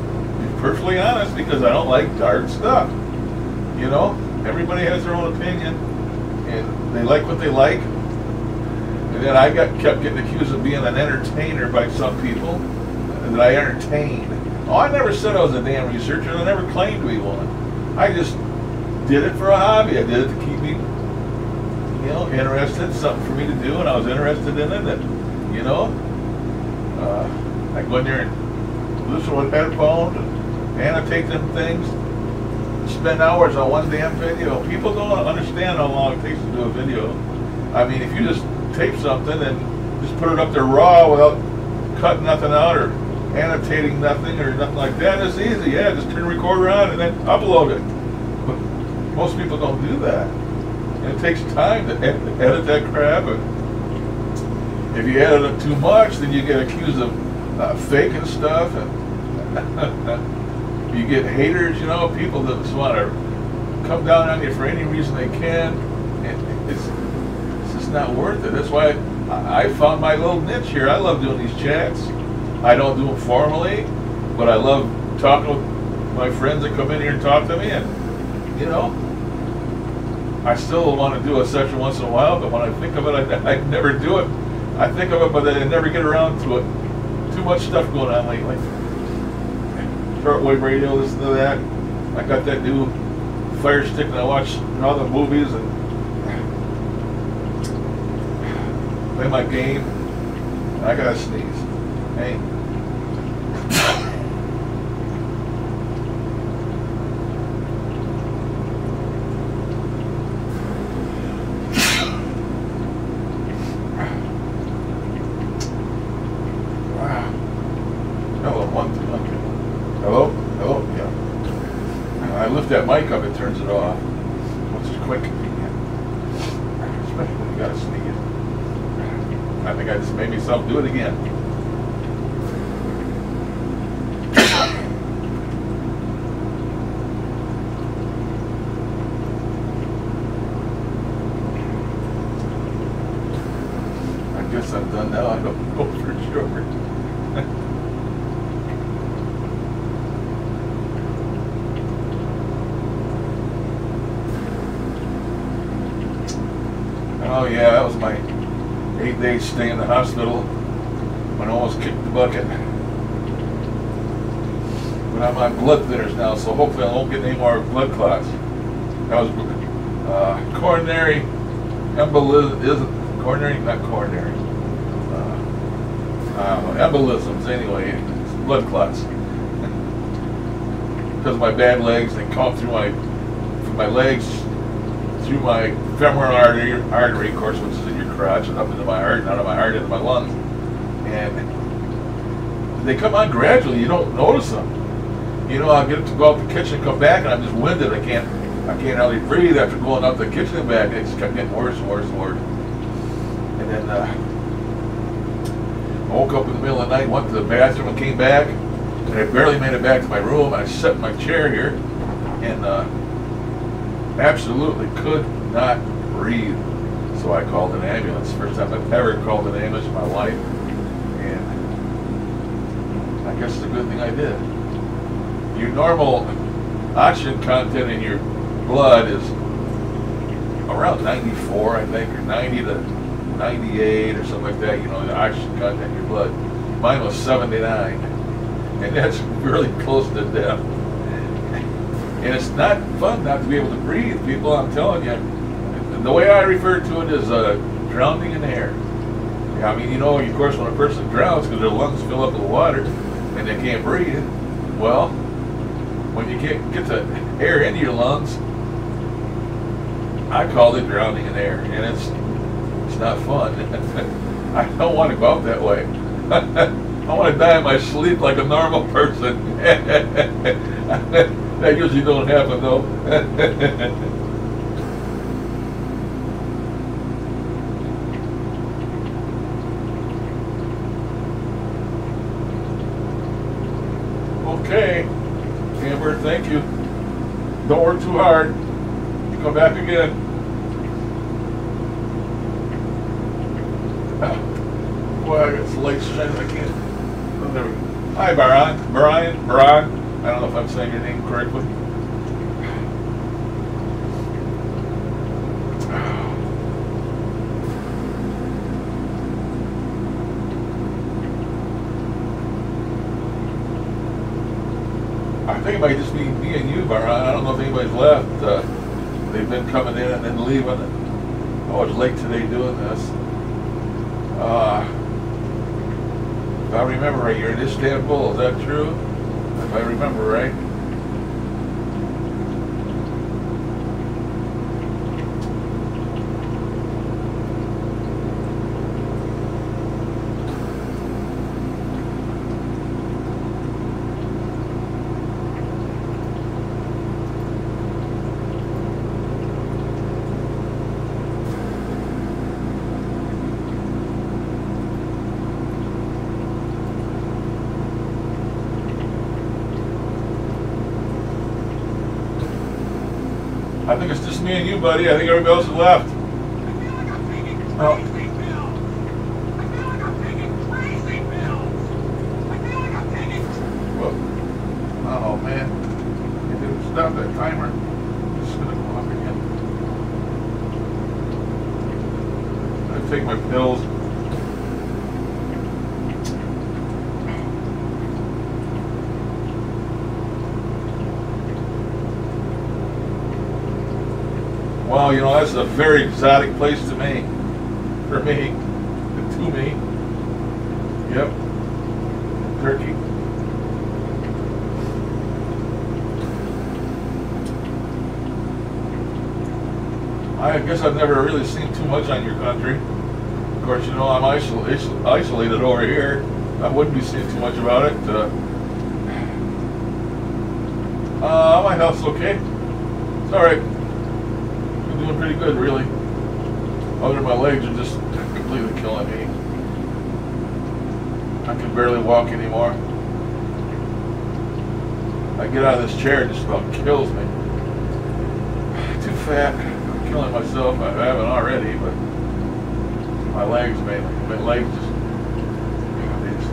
be perfectly honest, because I don't like dark stuff. You know, everybody has their own opinion, and they like what they like. And then I kept getting accused of being an entertainer by some people, that I entertained. Oh, I never said I was a damn researcher. I never claimed to be one. I just did it for a hobby. I did it to keep me, you know, interested, something for me to do, and I was interested in it. And, you know, I go in there and listen with headphones and annotate them things, spend hours on one damn video. People don't understand how long it takes to do a video. I mean, if you just tape something and just put it up there raw without cutting nothing out or annotating nothing or nothing like that, it's easy. Yeah, just turn the recorder on and then upload it. But most people don't do that. And it takes time to edit that crap. And if you edit it too much, then you get accused of faking stuff, and you get haters, you know, people that just want to come down on you for any reason they can. And it's just not worth it. That's why I found my little niche here. I love doing these chats. I don't do them formally, but I love talking with my friends that come in here and talk to me. And, you know, I still want to do a session once in a while, but when I think of it, I never do it. I think of it, but I never get around to it. Too much stuff going on lately. Shortwave radio, listen to that. I got that new Firestick, and I watch all the movies, and play my game. I gotta sneeze. Hey. That mic up, it turns it off. Which is quite convenient. Especially when you gotta sneeze. I think I just made myself do it again. I guess I'm done now. I don't know for sure. Oh yeah, that was my 8-day stay in the hospital when I almost kicked the bucket. But I'm on blood thinners now, so hopefully I won't get any more blood clots. That was coronary embolism, coronary, not coronary. Embolisms anyway, it's blood clots. Because of my bad legs, they come through my legs, through my femoral artery, of course, which is in your crotch, and up into my heart, and out of my heart into my lungs. And they come on gradually. You don't notice them. You know, I'll get to go out the kitchen and come back, and I'm just winded. I can't hardly breathe after going out the kitchen and back. It just kept getting worse and worse and worse. And then I woke up in the middle of the night, went to the bathroom, and came back, and I barely made it back to my room. I sat in my chair here, and absolutely could not breathe. So I called an ambulance. First time I've ever called an ambulance in my life. And I guess it's a good thing I did. Your normal oxygen content in your blood is around 94, I think, or 90 to 98 or something like that. You know, the oxygen content in your blood. Mine was 79. And that's really close to death. And it's not fun not to be able to breathe, people, I'm telling you. The way I refer to it is drowning in air. I mean, you know, of course, when a person drowns because their lungs fill up with water and they can't breathe, well, when you can't get the air into your lungs, I call it drowning in air, and it's not fun. I don't want to go out that way. I want to die in my sleep like a normal person. That usually don't happen, though. Okay, Amber, thank you. Don't work too hard. Come back again. Boy, I got some light shining. I can't. Oh, there we go. Hi, Brian. I don't know if I'm saying your name correctly. I think it might just be me and you, Brian. I don't know if anybody's left. They've been coming in and then leaving. Oh, it's late today doing this. If I remember right, you're in Istanbul. Is that true? If I remember right. I think it's just me and you, buddy. I think everybody else has left. Oh. Well, oh man. It didn't stop that timer. It's just gonna go off again. I take my pills. Well, you know, that's a very exotic place to me. For me, to me. Yep. Turkey. I guess I've never really seen too much on your country. Of course, you know, I'm isolated over here. I wouldn't be seeing too much about it. My health's okay. It's alright. I'm doing pretty good, really. Other than my legs are just completely killing me. I can barely walk anymore. I get out of this chair, it just about kills me. Too fat. I'm killing myself. I haven't already, but my legs mainly. My legs just, you know, they just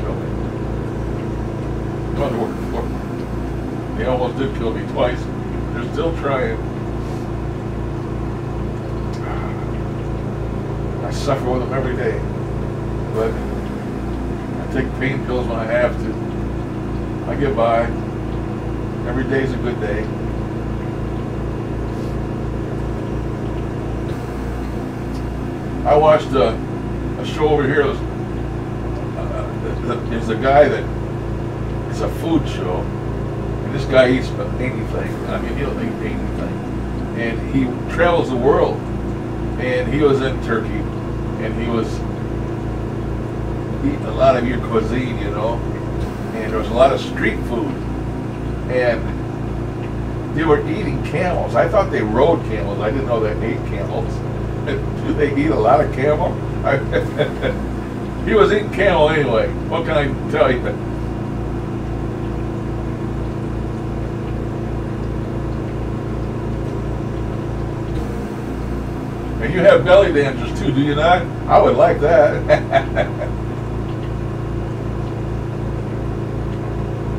kill me. Come on to work for me. They almost did kill me twice. They're still trying. I suffer with them every day, but I take pain pills when I have to. I get by. Every day's a good day. I watched a show over here. There's a guy that, it's a food show, and this guy eats anything. I mean, he'll eat anything. And he travels the world. And he was in Turkey, and he was eating a lot of your cuisine, you know. And there was a lot of street food. And they were eating camels. I thought they rode camels. I didn't know they ate camels. Do they eat a lot of camel? He was eating camel anyway. What can I tell you? And you have belly dancers too, do you not? I would like that.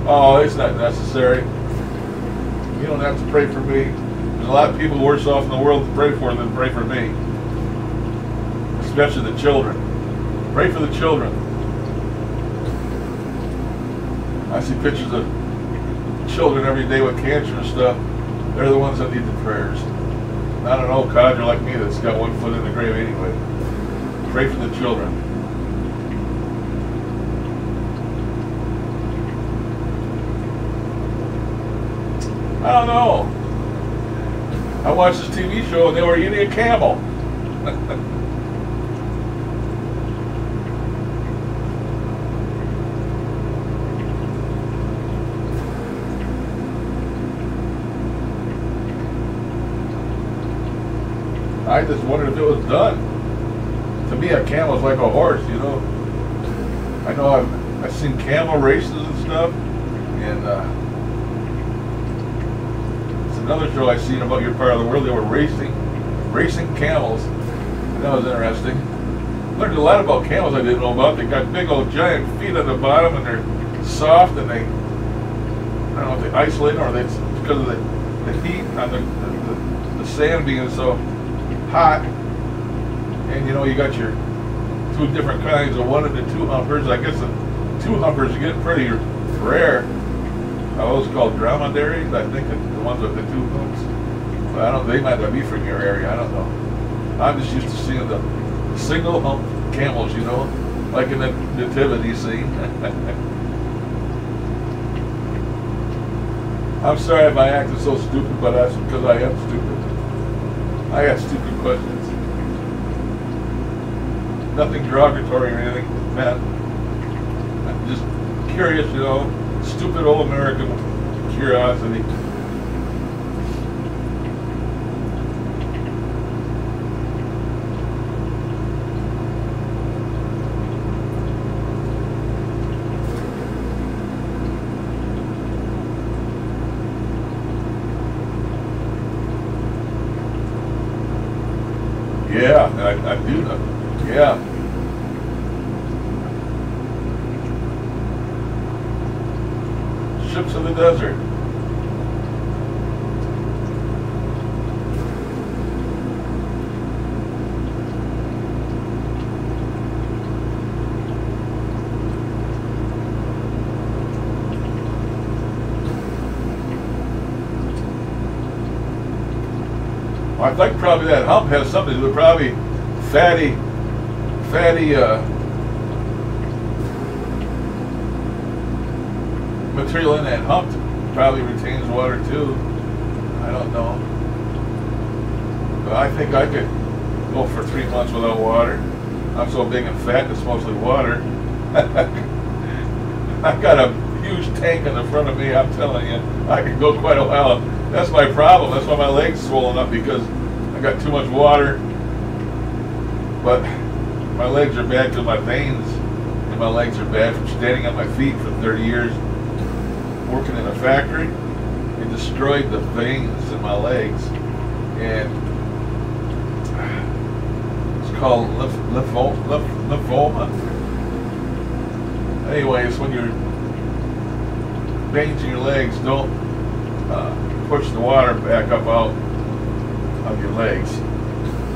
Oh, it's not necessary. You don't have to pray for me. There's a lot of people worse off in the world to pray for than pray for me. Especially the children. Pray for the children. I see pictures of children every day with cancer and stuff. They're the ones that need the prayers. Not an old codger like me that's got one foot in the grave anyway. Pray for the children. I don't know. I watched this TV show and they were eating a camel. I just wondered if it was done. To me, a camel's like a horse, you know. I know I've seen camel races and stuff, and it's another show I've seen about your part of the world. They were racing camels. And that was interesting. Learned a lot about camels I didn't know about. They got big old giant feet at the bottom, and they're soft, and they, I don't know if they isolate them or it's because of the heat on the sand being so hot. And you know, you got your two different kinds of 1 and the 2 humpers. I guess the 2 humpers are getting pretty rare. Those called dromedaries, I think, the ones with the 2 humps. But I don't, they might not be from your area, I don't know. I'm just used to seeing the single hump camels, you know, like in the nativity scene. I'm sorry if I acted so stupid, but that's because I am stupid. I got stupid questions. Nothing derogatory or anything, man. I'm just curious, you know, stupid old American curiosity. Yeah, I do know. Yeah. Ships of the desert. I think probably that hump has something to do with probably fatty fatty material in that hump probably retains water too. I don't know. But I think I could go for 3 months without water. I'm so big and fat, it's mostly water. I've got a huge tank in the front of me, I'm telling you. I could go quite a while. That's my problem. That's why my legs swollen up, because I got too much water. But my legs are bad because my veins in my legs are bad from standing on my feet for 30 years working in a factory. It destroyed the veins in my legs. And it's called lymphoma. Anyways, when your veins in your legs don't push the water back up out of your legs,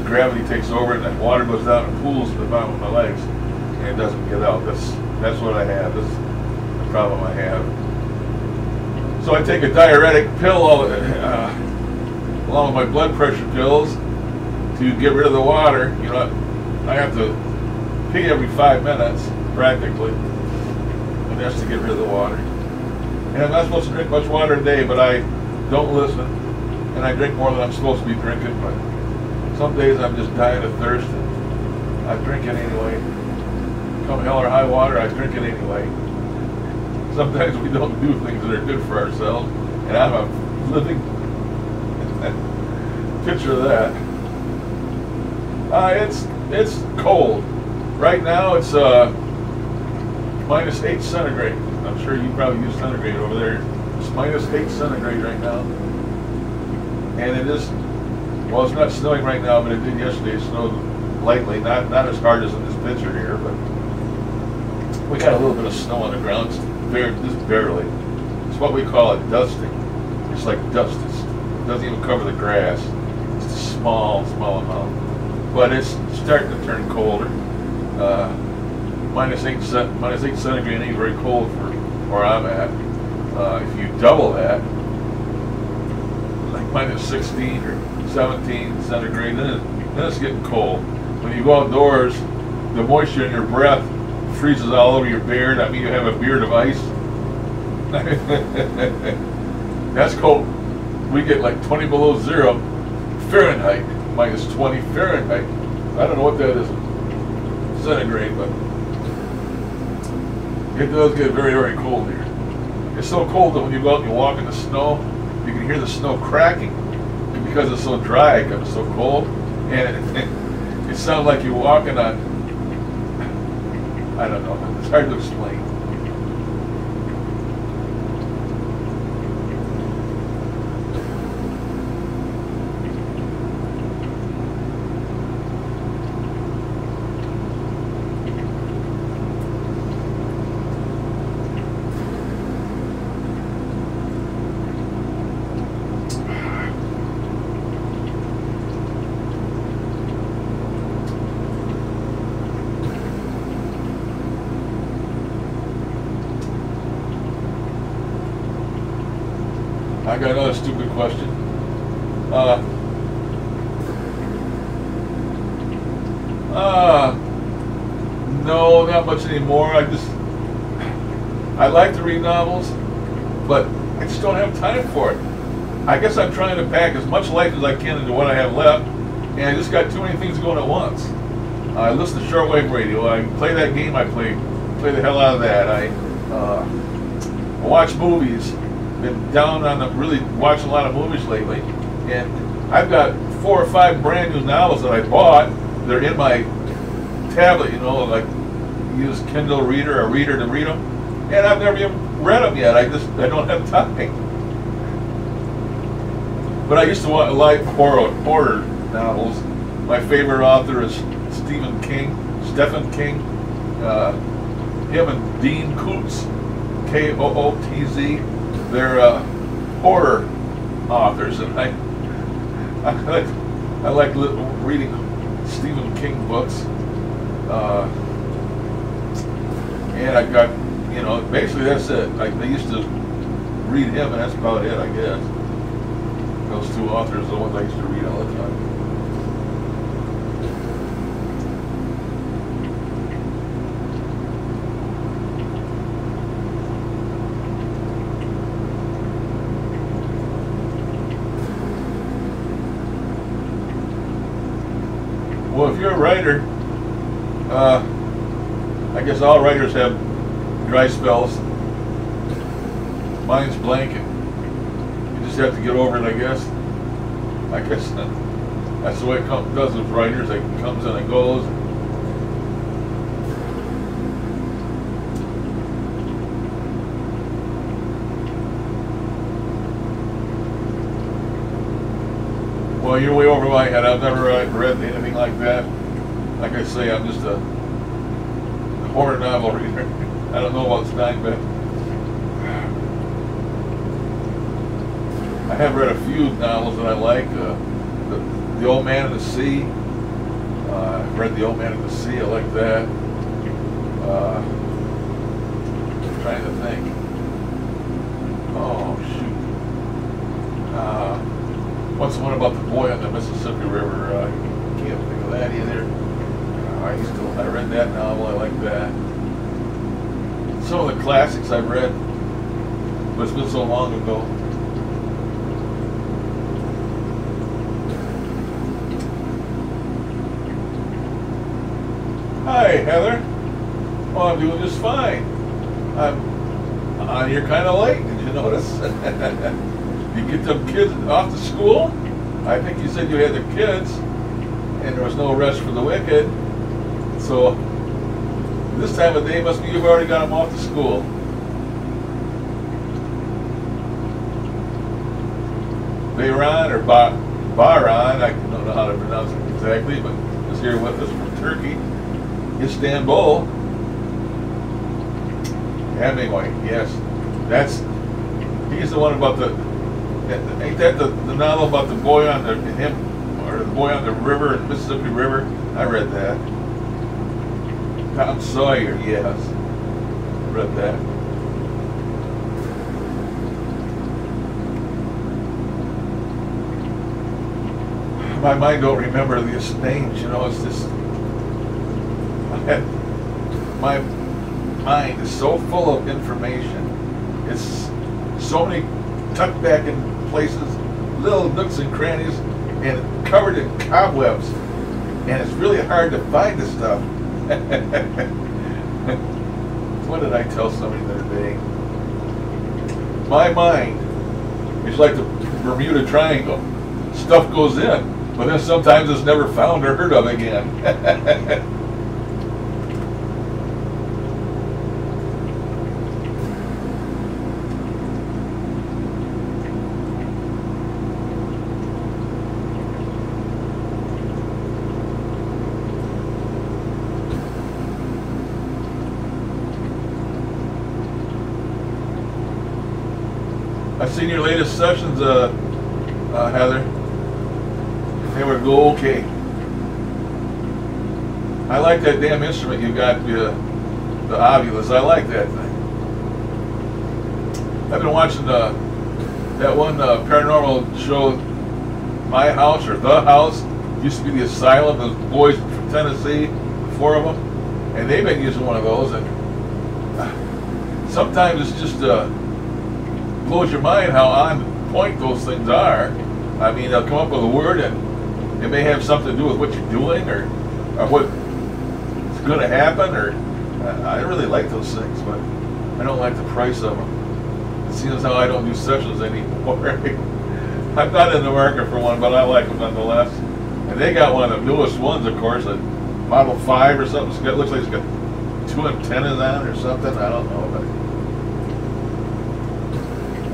gravity takes over and the water goes down and pools at the bottom of my legs, and it doesn't get out. That's what I have. This is the problem I have. So I take a diuretic pill along with my blood pressure pills to get rid of the water. You know, I have to pee every 5 minutes practically, and that's to get rid of the water. And I'm not supposed to drink much water a day, but I don't listen, and I drink more than I'm supposed to be drinking. But some days I'm just dying of thirst, and I drink it anyway. Come hell or high water, I drink it anyway. Sometimes we don't do things that are good for ourselves, and I'm a living picture of that. It's cold. Right now it's -8 centigrade. I'm sure you probably use centigrade over there. It's -8 centigrade right now. And it is, well, it's not snowing right now, but it did yesterday. It snowed lightly, not as hard as in this picture here, but we got a little bit of snow on the ground, just barely. It's what we call a dusting. It's like dust. It doesn't even cover the grass. It's a small amount. But it's starting to turn colder. -8 centigrade ain't very cold for where I'm at. If you double that, like -16 or 17 centigrade, then it's getting cold. When you go outdoors, the moisture in your breath freezes all over your beard. I mean, you have a beard of ice. That's cold. We get like 20 below zero Fahrenheit, -20 Fahrenheit. I don't know what that is centigrade, but it does get very, very cold here. It's so cold that when you go out and you walk in the snow, you can hear the snow cracking because it's so dry, because it's so cold, and it sounds like you're walking on, I don't know, it's hard to explain. I got another stupid question. No, not much anymore. I like to read novels, but I just don't have time for it. I guess I'm trying to pack as much life as I can into what I have left, and I just got too many things going at once. I listen to shortwave radio. I play that game I play the hell out of that. I watch movies. Been down on really watching a lot of movies lately, and I've got 4 or 5 brand new novels that I bought. They're in my tablet, you know, like use Kindle Reader, a reader to read them, and I've never even read them yet. I don't have time. But I used to like horror novels. My favorite author is Stephen King. Him and Dean Koontz, Kootz. They're horror authors, and I like reading Stephen King books. And I got, you know, basically that's it. I used to read him, and that's about it, I guess. Those 2 authors are the ones I used to read all the time. writer. I guess all writers have dry spells. Mine's blank. You just have to get over it, I guess. I guess that's the way it does with writers. It comes and it goes. Well, you're way over my head. I've never read anything like that. Like I say, I'm just a horror novel reader. I don't know about Steinbeck. I have read a few novels that I like. The Old Man and the Sea. I've read The Old Man and the Sea. I like that. I'm trying to think. Oh, shoot. What's the one about the boy on the Mississippi River? I can't think of that either. I read that novel. I like that. Some of the classics I've read, but it's been so long ago. Hi, Heather. Oh, I'm doing just fine. You're kind of late. Did you notice? You get them kids off to school? I think you said you had the kids, and there was no rest for the wicked. So this time of day must be you've already got them off to school. Bahran or Bahran, I don't know how to pronounce it exactly, but is here with us from Turkey, Istanbul. Hemingway, yes, he's the one about ain't that the novel about the boy on the boy on the river, Mississippi River? I read that. Tom Sawyer, yes, read that. My mind don't remember these names, you know. It's just my mind is so full of information. It's so many tucked back in places, little nooks and crannies, and covered in cobwebs. And it's really hard to find this stuff. What did I tell somebody the other day? My mind is like the Bermuda Triangle. Stuff goes in, but then sometimes it's never found or heard of again. I've seen your latest sessions, Heather. They were okay. I like that damn instrument you got, the Ovulus. I like that thing. I've been watching that one paranormal show, My House or The House. It used to be the Asylum. Those boys from Tennessee, 4 of them, and they've been using one of those. And sometimes it's just blows your mind how on point those things are. I mean, they'll come up with a word and it may have something to do with what you're doing or what's going to happen. Or I really like those things, but I don't like the price of them. It seems how I don't do sessions anymore. I'm not in the market for one, but I like them nonetheless. And they got one of the newest ones, of course, a Model 5 or something. It looks like it's got 2 antennas on or something. I don't know, but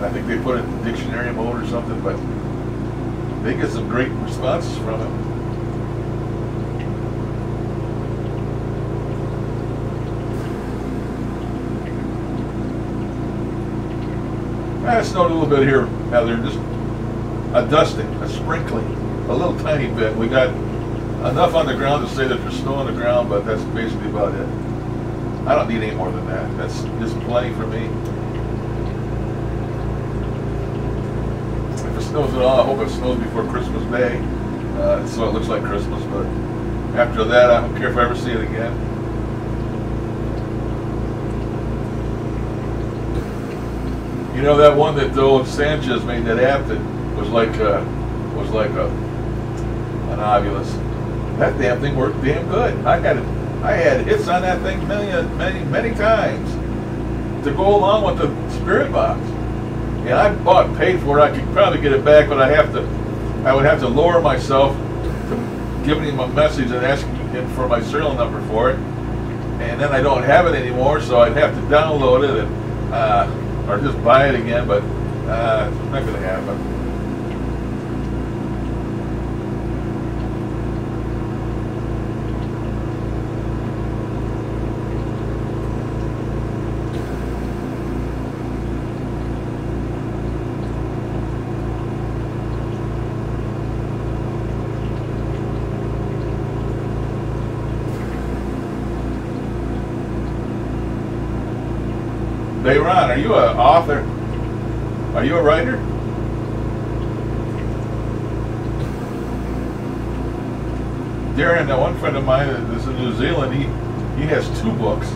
I think they put it in dictionary mode or something, but they get some great responses from it. It snowed a little bit here, Heather, just a dusting, a sprinkling, a little tiny bit. We got enough on the ground to say that there's snow on the ground, but that's basically about it. I don't need any more than that. That's just plenty for me. If it snows at all, I hope it snows before Christmas Day, so it looks like Christmas, but after that, I don't care if I ever see it again. You know that one that old Sanchez made, that app that was like an Ovulus. that damn thing worked damn good. I had hits on that thing many times to go along with the spirit box. Yeah, I paid for it. I could probably get it back, but I would have to lower myself to giving him a message and asking him for my serial number for it. And then I don't have it anymore, so I'd have to download it and, or just buy it again, but it's not going to happen. Hey Ron, are you an author? Are you a writer? Darren, that one friend of mine that's in New Zealand, he has 2 books.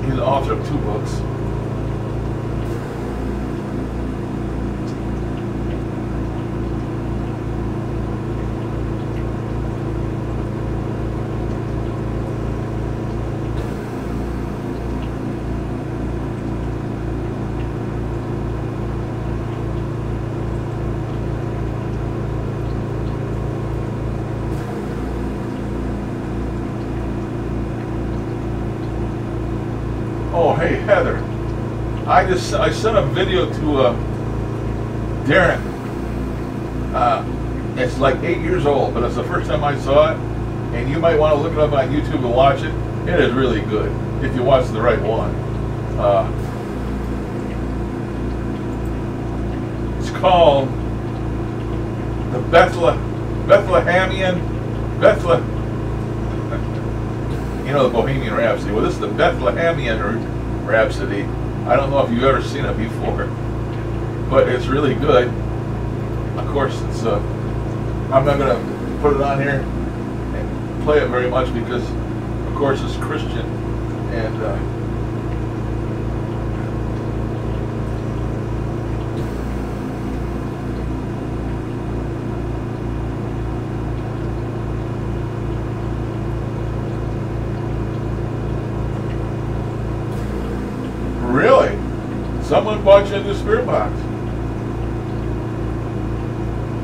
He's the author of 2 books. Oh, hey, Heather. I sent a video to Darren. It's like 8 years old, but it's the first time I saw it. And you might want to look it up on YouTube and watch it. It is really good, if you watch the right one. It's called the Bethlehemian. You know, the Bohemian Rhapsody. Well, this is the Bethlehemian Rhapsody. I don't know if you've ever seen it before, but it's really good. Of course, it's I'm not going to put it on here and play it very much because, of course, it's Christian, and really? Someone bought you a new spirit box.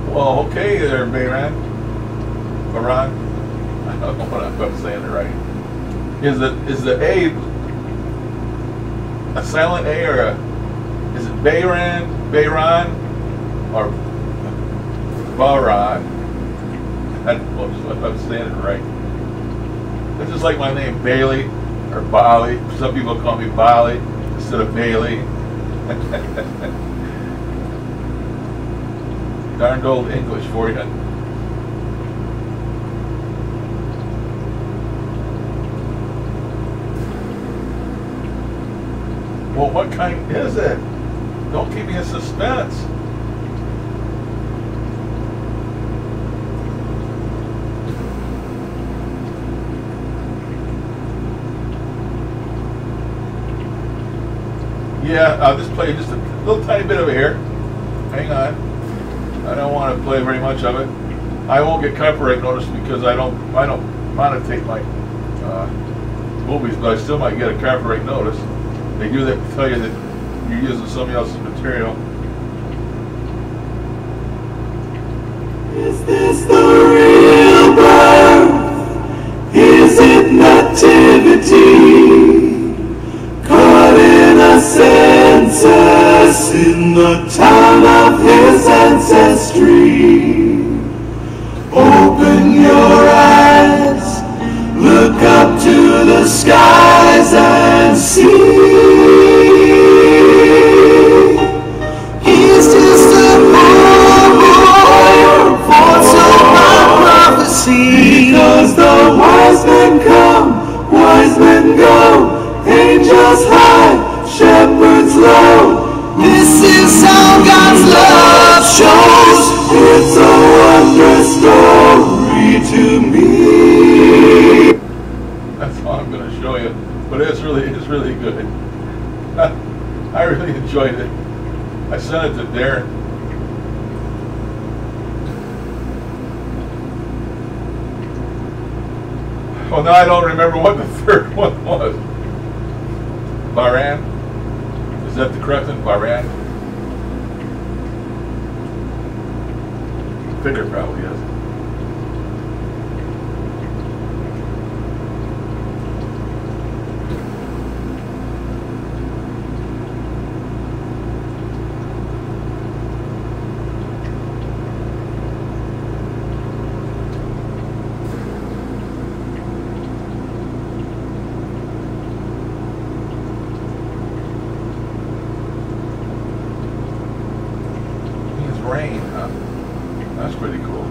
Well, okay there, Baran. Baran. I don't know what I'm saying it right. Is the A a silent A or is it Bayran, or Baran? I don't know if I'm saying it right. It's just like my name, Bailey or Bali. Some people call me Bali instead of Bailey. Darned old English for you. Well, what kind is it? Don't keep me in suspense. Yeah, I'll just play just a little tiny bit of it here. Hang on. I don't want to play very much of it. I won't get copyright notice because I don't monetize my movies, but I still might get a copyright notice. They do that to tell you that you're using somebody else's material. Is this the real birth? Is it nativity? Caught in a census in the town of his ancestry. Open your eyes, look up to the skies and see. He's just a boy, foretold by prophecy. Because the wise men come, wise men go, angels high, shepherds low. This is how God's love shows. It's a wondrous story to me. That's all I'm going to show you, but it's really good. I really enjoyed it. I sent it to Darren. Well, now I don't remember what the third one was. Bahrain? Is that the correct one? Bahrain? Figure probably is. Rain, huh? That's pretty cool.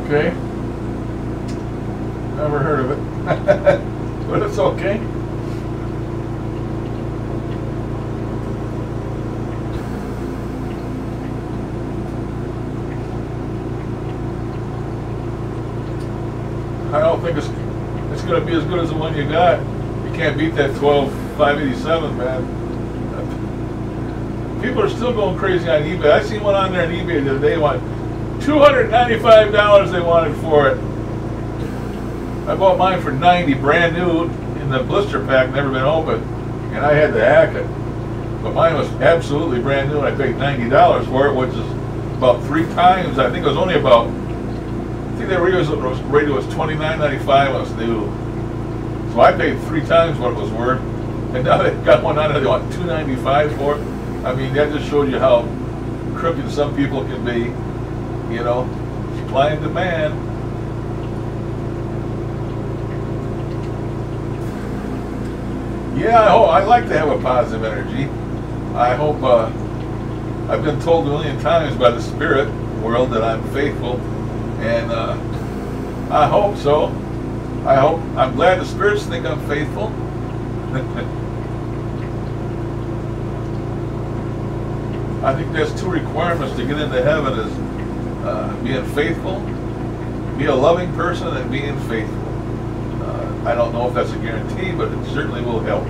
Okay. Never heard of it. But it's okay. I don't think it's going to be as good as the one you got. You can't beat that 12,587, man. People are still going crazy on eBay. I seen one on there on eBay the other day. $295 they wanted for it. I bought mine for $90, brand new, in the blister pack, never been opened, and I had to hack it. But mine was absolutely brand new, and I paid $90 for it, which is about 3 times. I think it was only about, I think the radio was $29.95 when it was new. So I paid 3 times what it was worth, and now they've got one on there they want $295 for it. I mean, that just shows you how crooked some people can be. You know, supply and demand. Yeah, I like to have a positive energy. I hope, I've been told a million times by the spirit world that I'm faithful, and I hope so. I'm glad the spirits think I'm faithful. I think there's 2 requirements to get into heaven is being faithful, be a loving person, and being faithful. I don't know if that's a guarantee, but it certainly will help.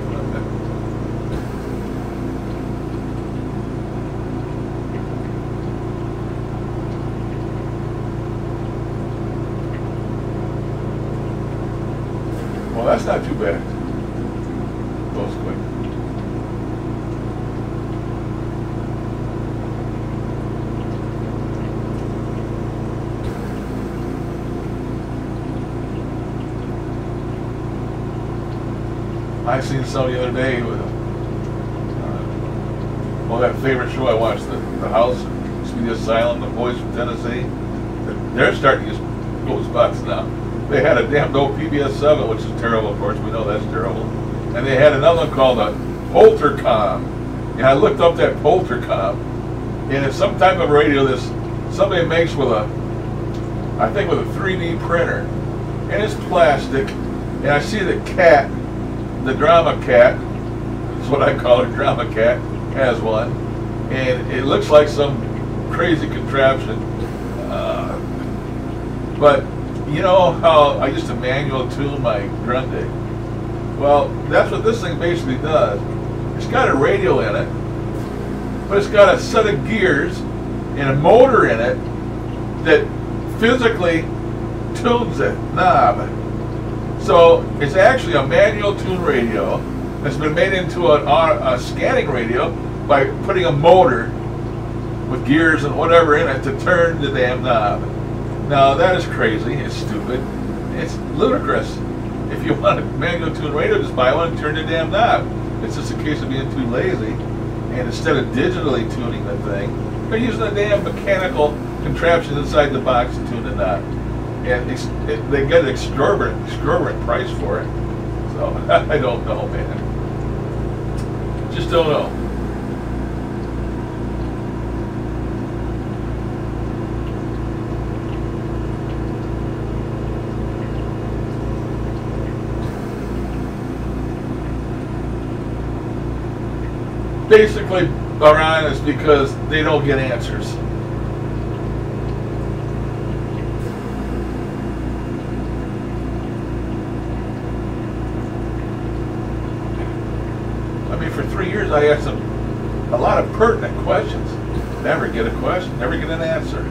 Well, that's not too bad. Goes quick. I seen some the other day with, well, that favorite show I watched, the House, Speedy Asylum, the boys from Tennessee. They're starting to use those bots now. They had a damn old PBS 7, which is terrible, of course. We know that's terrible. And they had another one called a Poltercom. And I looked up that Poltercom, and it's some type of radio that somebody makes with I think with a 3D printer, and it's plastic. And I see the cat. The drama cat, that's what I call it, drama cat, has one, and it looks like some crazy contraption. But you know how I used to manual tune my Grundig? Well, that's what this thing basically does. It's got a radio in it, but it's got a set of gears and a motor in it that physically tunes that knob. So it's actually a manual tune radio that's been made into a scanning radio by putting a motor with gears and whatever in it to turn the damn knob. Now that is crazy, it's stupid, it's ludicrous. If you want a manual tune radio, just buy one and turn the damn knob. It's just a case of being too lazy, and instead of digitally tuning the thing, they're using a damn mechanical contraption inside the box to tune the knob. And they get an exorbitant price for it. So I don't know, man. Just don't know. basically are honest because they don't get answers. I mean, for 3 years I asked them a lot of pertinent questions. Never get a question, never get an answer.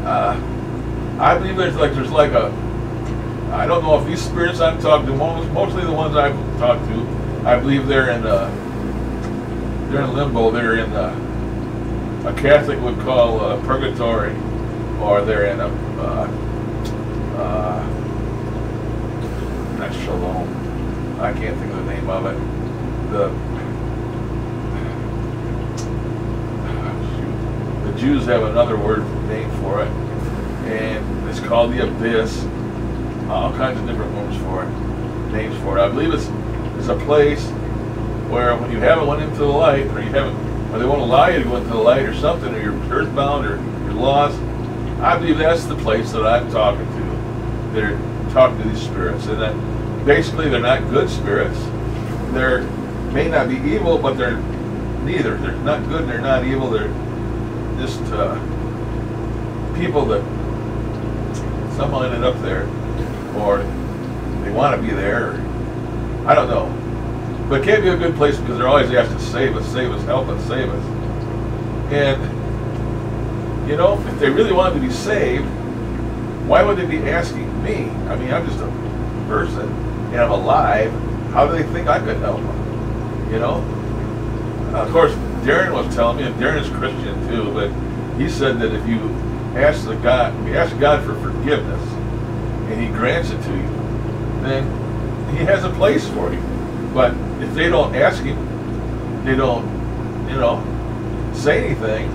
I believe there's like a, I don't know if these spirits I'm talking to, mostly the ones I've talked to, I believe they're in limbo. They're in a Catholic would call purgatory, or they're in a not shalom. I can't think of the name of it. The Jews have another name for it, and it's called the abyss. All kinds of different names for it. I believe it's a place where when you haven't went into the light, or they won't allow you to go into the light or something, or you're earthbound or you're lost. I believe that's the place that I'm talking to. They're talking to these spirits, and that basically they're not good spirits. They may not be evil, but they're neither. They're not good and they're not evil. They're just people that somehow ended up there, or they want to be there, or I don't know. But it can't be a good place because they're always asked to save us, help us, save us. And, you know, if they really wanted to be saved, why would they be asking me? I mean, I'm just a person, and I'm alive. How do they think I could help them? You know? Of course, Darren was telling me, and Darren is Christian too, but he said that if you ask God for forgiveness, and He grants it to you, then He has a place for you. But if they don't ask Him, they don't, you know, say anything,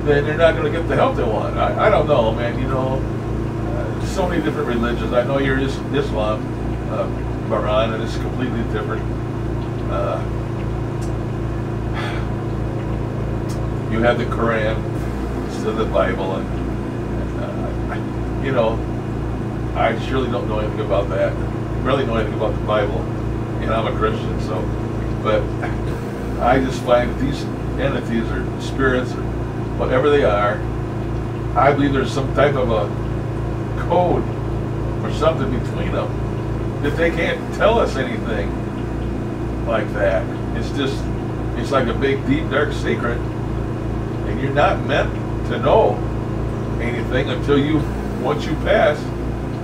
then they're not going to get the help they want. I don't know, man. You know, so many different religions. I know you're Islam, Baran, and it's completely different. You have the Quran instead of the Bible, and you know, I surely don't know anything about that. I barely know anything about the Bible, and I'm a Christian, so. But I just find that these entities or spirits or whatever they are, I believe there's some type of a code or something between them that they can't tell us anything like that. It's like a big, deep, dark secret, and you're not meant to know anything until once you pass,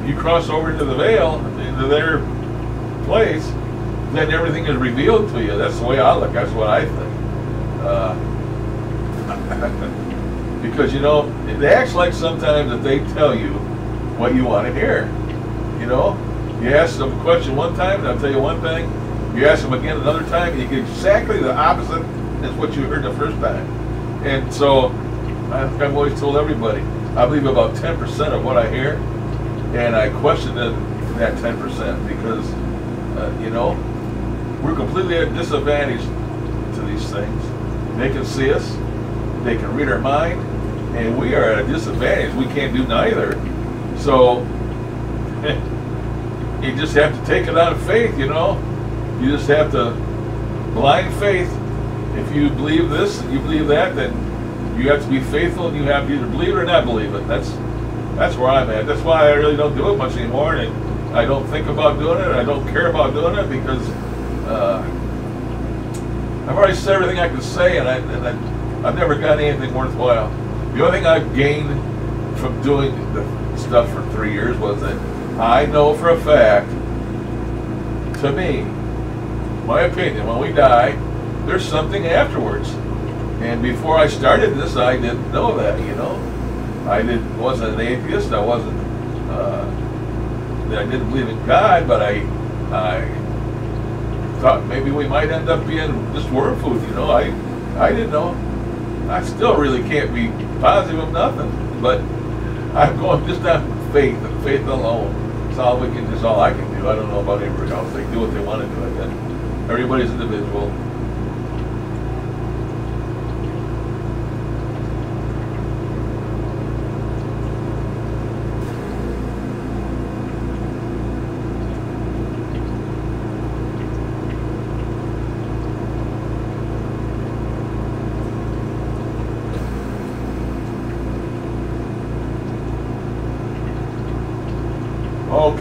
you cross over into the veil, into their place, then everything is revealed to you. That's the way I look. That's what I think. Because, you know, it acts like sometimes that they tell you what you want to hear. You know, you ask them a question one time, and they'll tell you one thing. You ask them again another time, and you get exactly the opposite as what you heard the first time. And so, I've always told everybody, I believe about 10% of what I hear, and I question that 10% because, you know, we're completely at a disadvantage to these things. They can see us, they can read our mind, and we are at a disadvantage. We can't do neither. So, you just have to take it on faith, you know. You just have to blind faith. If you believe this and you believe that, then you have to be faithful, and you have to either believe it or not believe it. That's where I'm at. That's why I really don't do it much anymore, and I don't think about doing it. I don't care about doing it because I've already said everything I can say, and I've never got anything worthwhile. The only thing I've gained from doing the stuff for 3 years was that I know for a fact, to me, my opinion, when we die, there's something afterwards. And before I started this, I didn't know that, you know. I wasn't an atheist. I wasn't. I didn't believe in God, but I thought maybe we might end up being just worm food, you know. I didn't know. I still really can't be positive of nothing, but I'm going just on faith and faith alone. It's all we can. It's all I can do. I don't know about everybody else. They do what they want to do. I guess everybody's individual.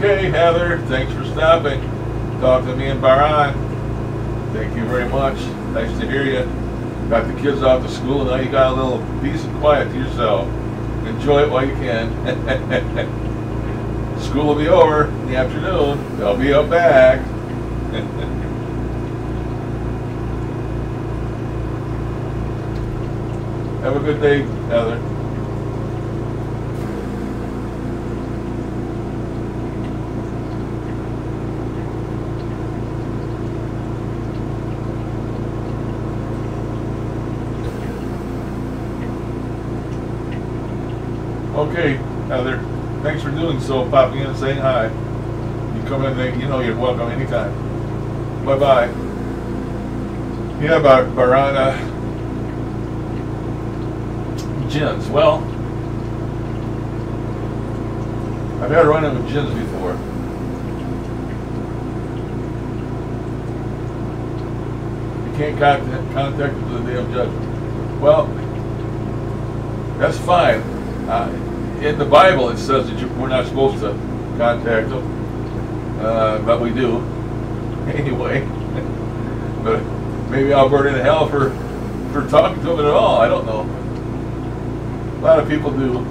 Okay, Heather, thanks for stopping. Talk to me and Baran. Thank you very much. Nice to hear you. Got the kids off to school, and now you got a little peace and quiet to yourself. Enjoy it while you can. School will be over in the afternoon. They'll be up back. Have a good day, Heather. Okay, Heather, thanks for doing so, popping in and saying hi. You come in, you know you're welcome anytime. Bye-bye. Yeah, Barana Gins. Well, I've had a run-in with Gins before. You can't contact them to the day of judgment. Well, that's fine. In the Bible, it says that we're not supposed to contact them, but we do anyway. But maybe I'll burn in hell for talking to them at all. I don't know. A lot of people do.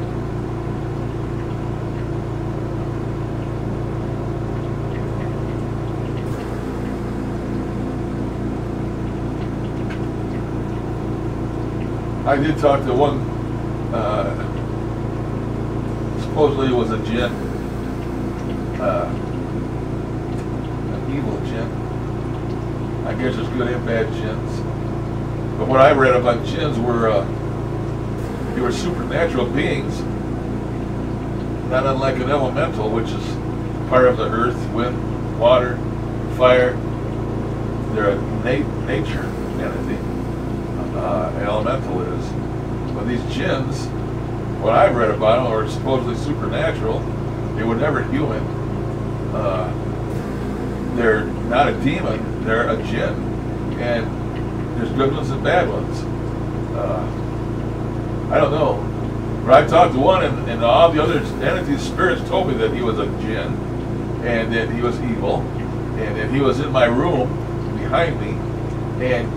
I did talk to one. Supposedly it was a djinn, an evil djinn. I guess there's good and bad djinns. But what I read about djinns were they were supernatural beings, not unlike an elemental, which is part of the earth, wind, water, fire. They're a nature entity. An elemental is. But these djinns, what I've read about them, are supposedly supernatural. They were never human. They're not a demon, they're a jinn. And there's good ones and bad ones. I don't know. But I talked to one, and all the other entities, spirits, told me that he was a jinn, and that he was evil, and that he was in my room behind me, and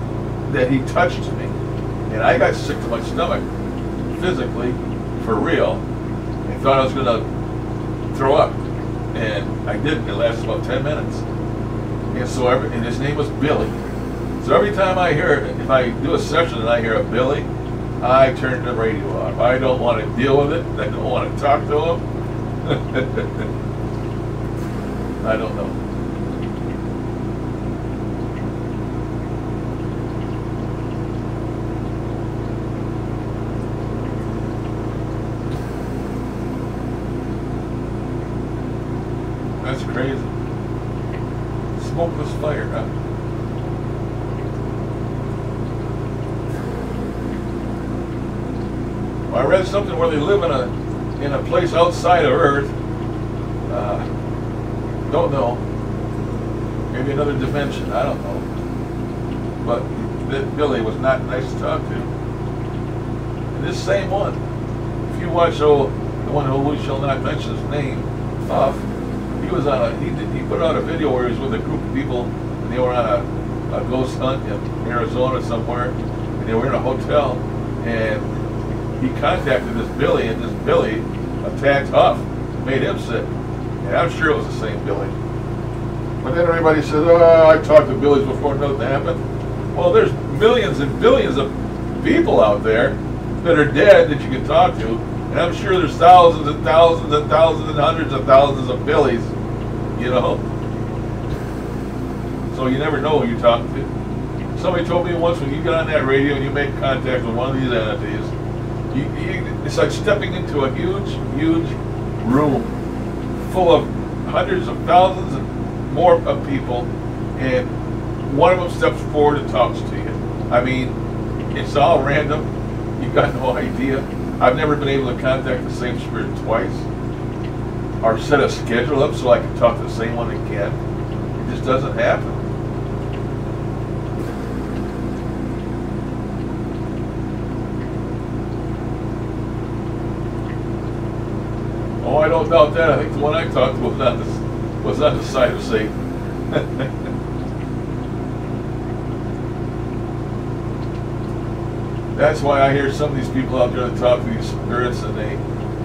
that he touched me. And I got sick to my stomach, physically, for real, and thought I was going to throw up, and I didn't. It lasted about 10 minutes, and so and his name was Billy. So every time I hear, if I do a session and I hear a Billy, I turn the radio off. I don't want to deal with it. I don't want to talk to him. I don't know. That's crazy. Smokeless fire, huh? Well, I read something where they live in a place outside of Earth. Don't know. Maybe another dimension. I don't know. But Billy was not nice to talk to. And this same one, if you watch the one who we shall not mention his name, he was on he put out a video where he was with a group of people, and they were on a ghost hunt in Arizona somewhere, and they were in a hotel, and he contacted this Billy, and this Billy attacked Huff, made him sick. And I'm sure it was the same Billy. But then everybody says, oh, I've talked to Billies before, nothing happened. Well, there's millions and billions of people out there that are dead that you can talk to, and I'm sure there's thousands and thousands and thousands and hundreds of thousands of Billies, you know. So you never know who you're talking to. Somebody told me once, when you get on that radio and you make contact with one of these entities, it's like stepping into a huge, huge room full of hundreds of thousands and more of people, and one of them steps forward and talks to you. I mean, it's all random. You've got no idea. I've never been able to contact the same spirit twice, or set a schedule up so I can talk to the same one again. It just doesn't happen. Oh, I don't doubt that. I think the one I talked to was not was on the side of Satan. That's why I hear some of these people out there that talk to these spirits, and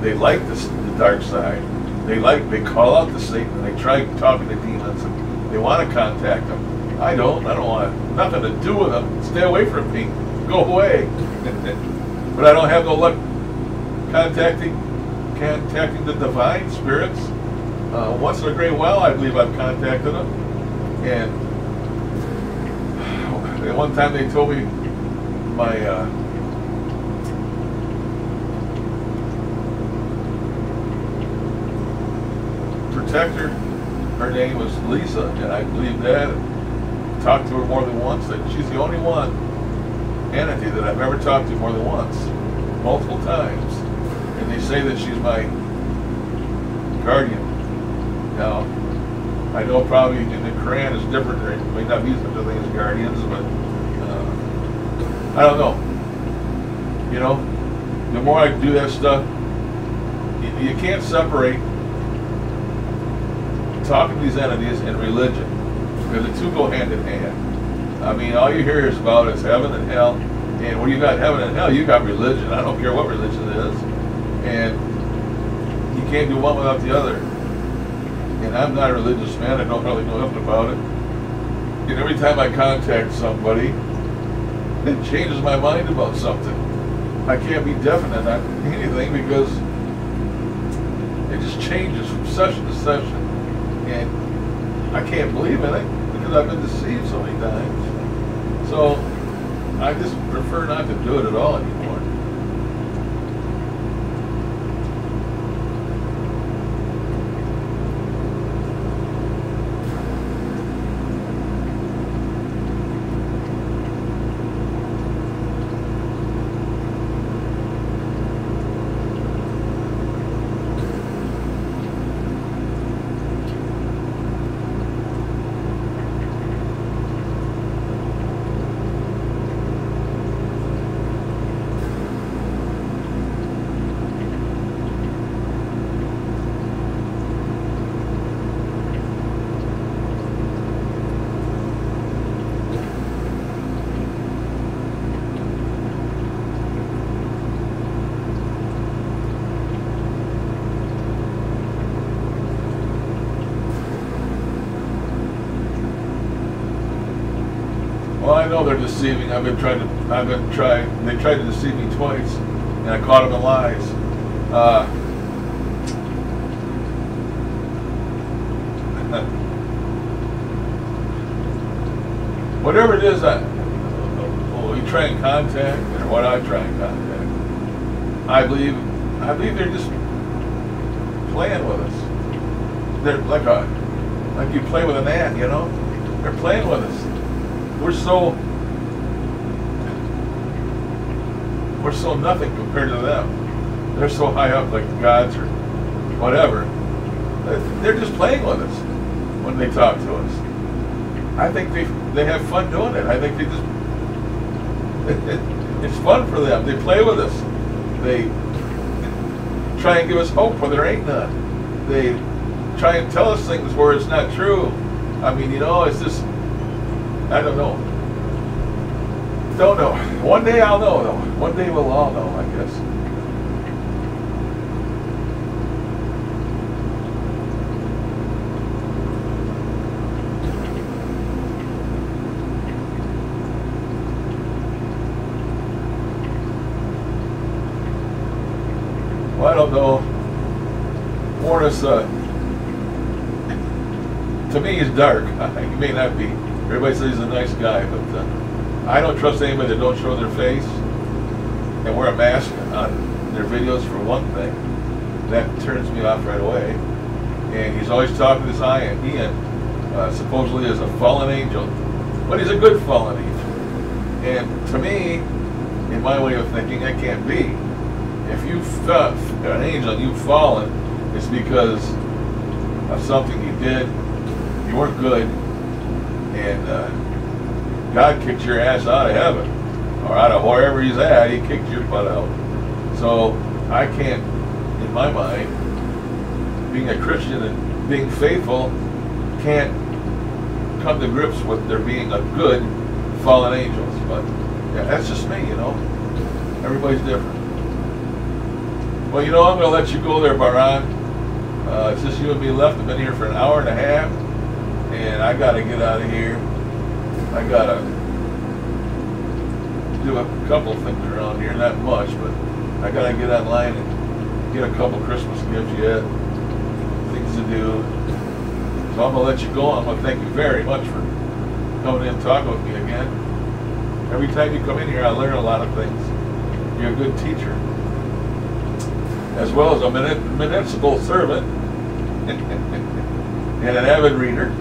they like the dark side. They call out to Satan, and they try talking to demons, and they want to contact them. I don't want nothing to do with them. Stay away from me. Go away. But I don't have no luck contacting the divine spirits. Once in a great while, I believe I've contacted them. And one time they told me my protector, her name was Lisa, and I believe that. Talked to her more than once. That she's the only one entity that I've ever talked to more than once, multiple times. And they say that she's my guardian. Now, I know probably in the Quran it's different. There may not be such a thing as guardians, but I don't know. You know, the more I do that stuff, you can't separate talking to these entities and religion, because the two go hand in hand. I mean, all you hear is about is heaven and hell, and when you got heaven and hell, you got religion. I don't care what religion it is, and you can't do one without the other. And I'm not a religious man. I don't really know nothing about it. And every time I contact somebody, it changes my mind about something. I can't be definite on anything because it just changes from session to session. And I can't believe in it because I've been deceived so many times. So I just prefer not to do it at all anymore. Well, I know they're deceiving. They tried to deceive me twice, and I caught them in lies. Whatever it is we try and contact, or what I try and contact, I believe they're just playing with us. They're like you play with an ant, you know? They're playing with us. We're so nothing compared to them. They're so high up, like gods or whatever. They're just playing with us when they talk to us. I think they have fun doing it. I think they just it's fun for them. They play with us. They try and give us hope where there ain't none. They try and tell us things where it's not true. I mean, you know, it's just, I don't know. Don't know. One day I'll know, though. One day we'll all know, I guess. Well, I don't know. Morris, to me, he's dark. He may not be. Everybody says he's a nice guy, but I don't trust anybody that don't show their face and wear a mask on their videos for one thing. That turns me off right away. And he's always talking to this Ian, supposedly as a fallen angel, but he's a good fallen angel. And to me, in my way of thinking, that can't be. If you've an angel and you've fallen, it's because of something you did. You weren't good, and God kicked your ass out of heaven, or out of wherever he's at. He kicked your butt out. So I can't, in my mind, being a Christian and being faithful, can't come to grips with there being a good fallen angels. But yeah, that's just me, you know. Everybody's different. Well, you know, I'm going to let you go there, Baran. It's just you and me left. I've been here for an hour and a half, and I got to get out of here. I got to do a couple things around here, not much, but I got to get online and get a couple Christmas gifts yet, things to do. So I'm going to let you go. I'm going to thank you very much for coming in and talking with me again. Every time you come in here, I learn a lot of things. You're a good teacher, as well as a municipal servant and an avid reader.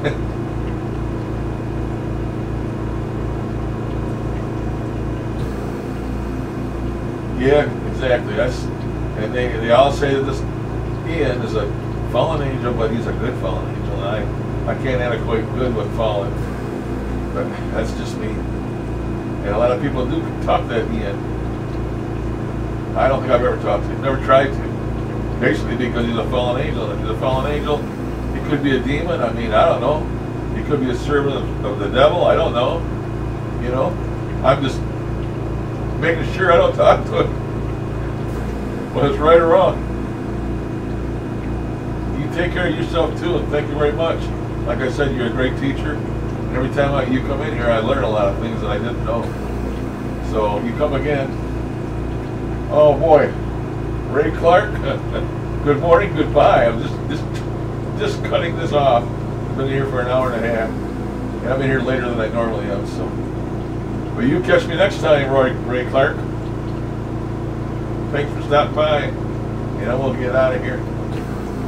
Yeah, exactly. And they all say that this Ian is a fallen angel, but he's a good fallen angel, and I can't equate good with fallen, but that's just me. And a lot of people do talk to Ian. I don't think I've ever talked to him, never tried to. Basically because he's a fallen angel. If he's a fallen angel, he could be a demon. I mean, I don't know. He could be a servant of the devil. I don't know. You know, I'm just making sure I don't talk to him, whether it's right or wrong. You take care of yourself too, and thank you very much. Like I said, you're a great teacher. And every time you come in here, I learn a lot of things that I didn't know. So you come again. Oh boy, Ray Clark. Good morning, goodbye. I'm just cutting this off. I've been here for an hour and a half, and I've been here later than I normally am. So, but you catch me next time, Ray Clark. Thanks for stopping by, and I will get out of here.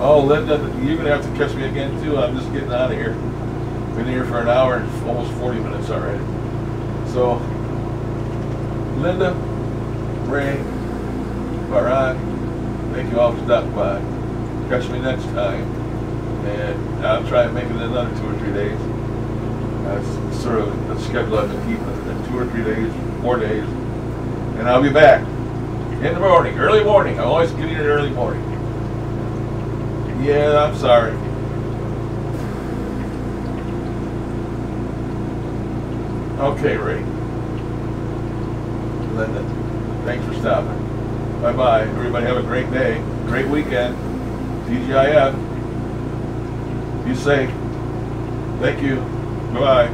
Oh, Linda, you're gonna have to catch me again too. I'm just getting out of here. Been here for an hour and almost 40 minutes already. So, Linda, Ray, Baran, thank you all for stopping by. Catch me next time, and I'll try and make it another 2 or 3 days. That's sort of the schedule I've been keeping, 2 or 3 days, 4 days, and I'll be back in the morning, early morning. I always get in early morning. Yeah, I'm sorry. Okay, Ray. Linda, thanks for stopping. Bye-bye. Everybody have a great day, great weekend. TGIF. Be safe. Thank you. Bye-bye.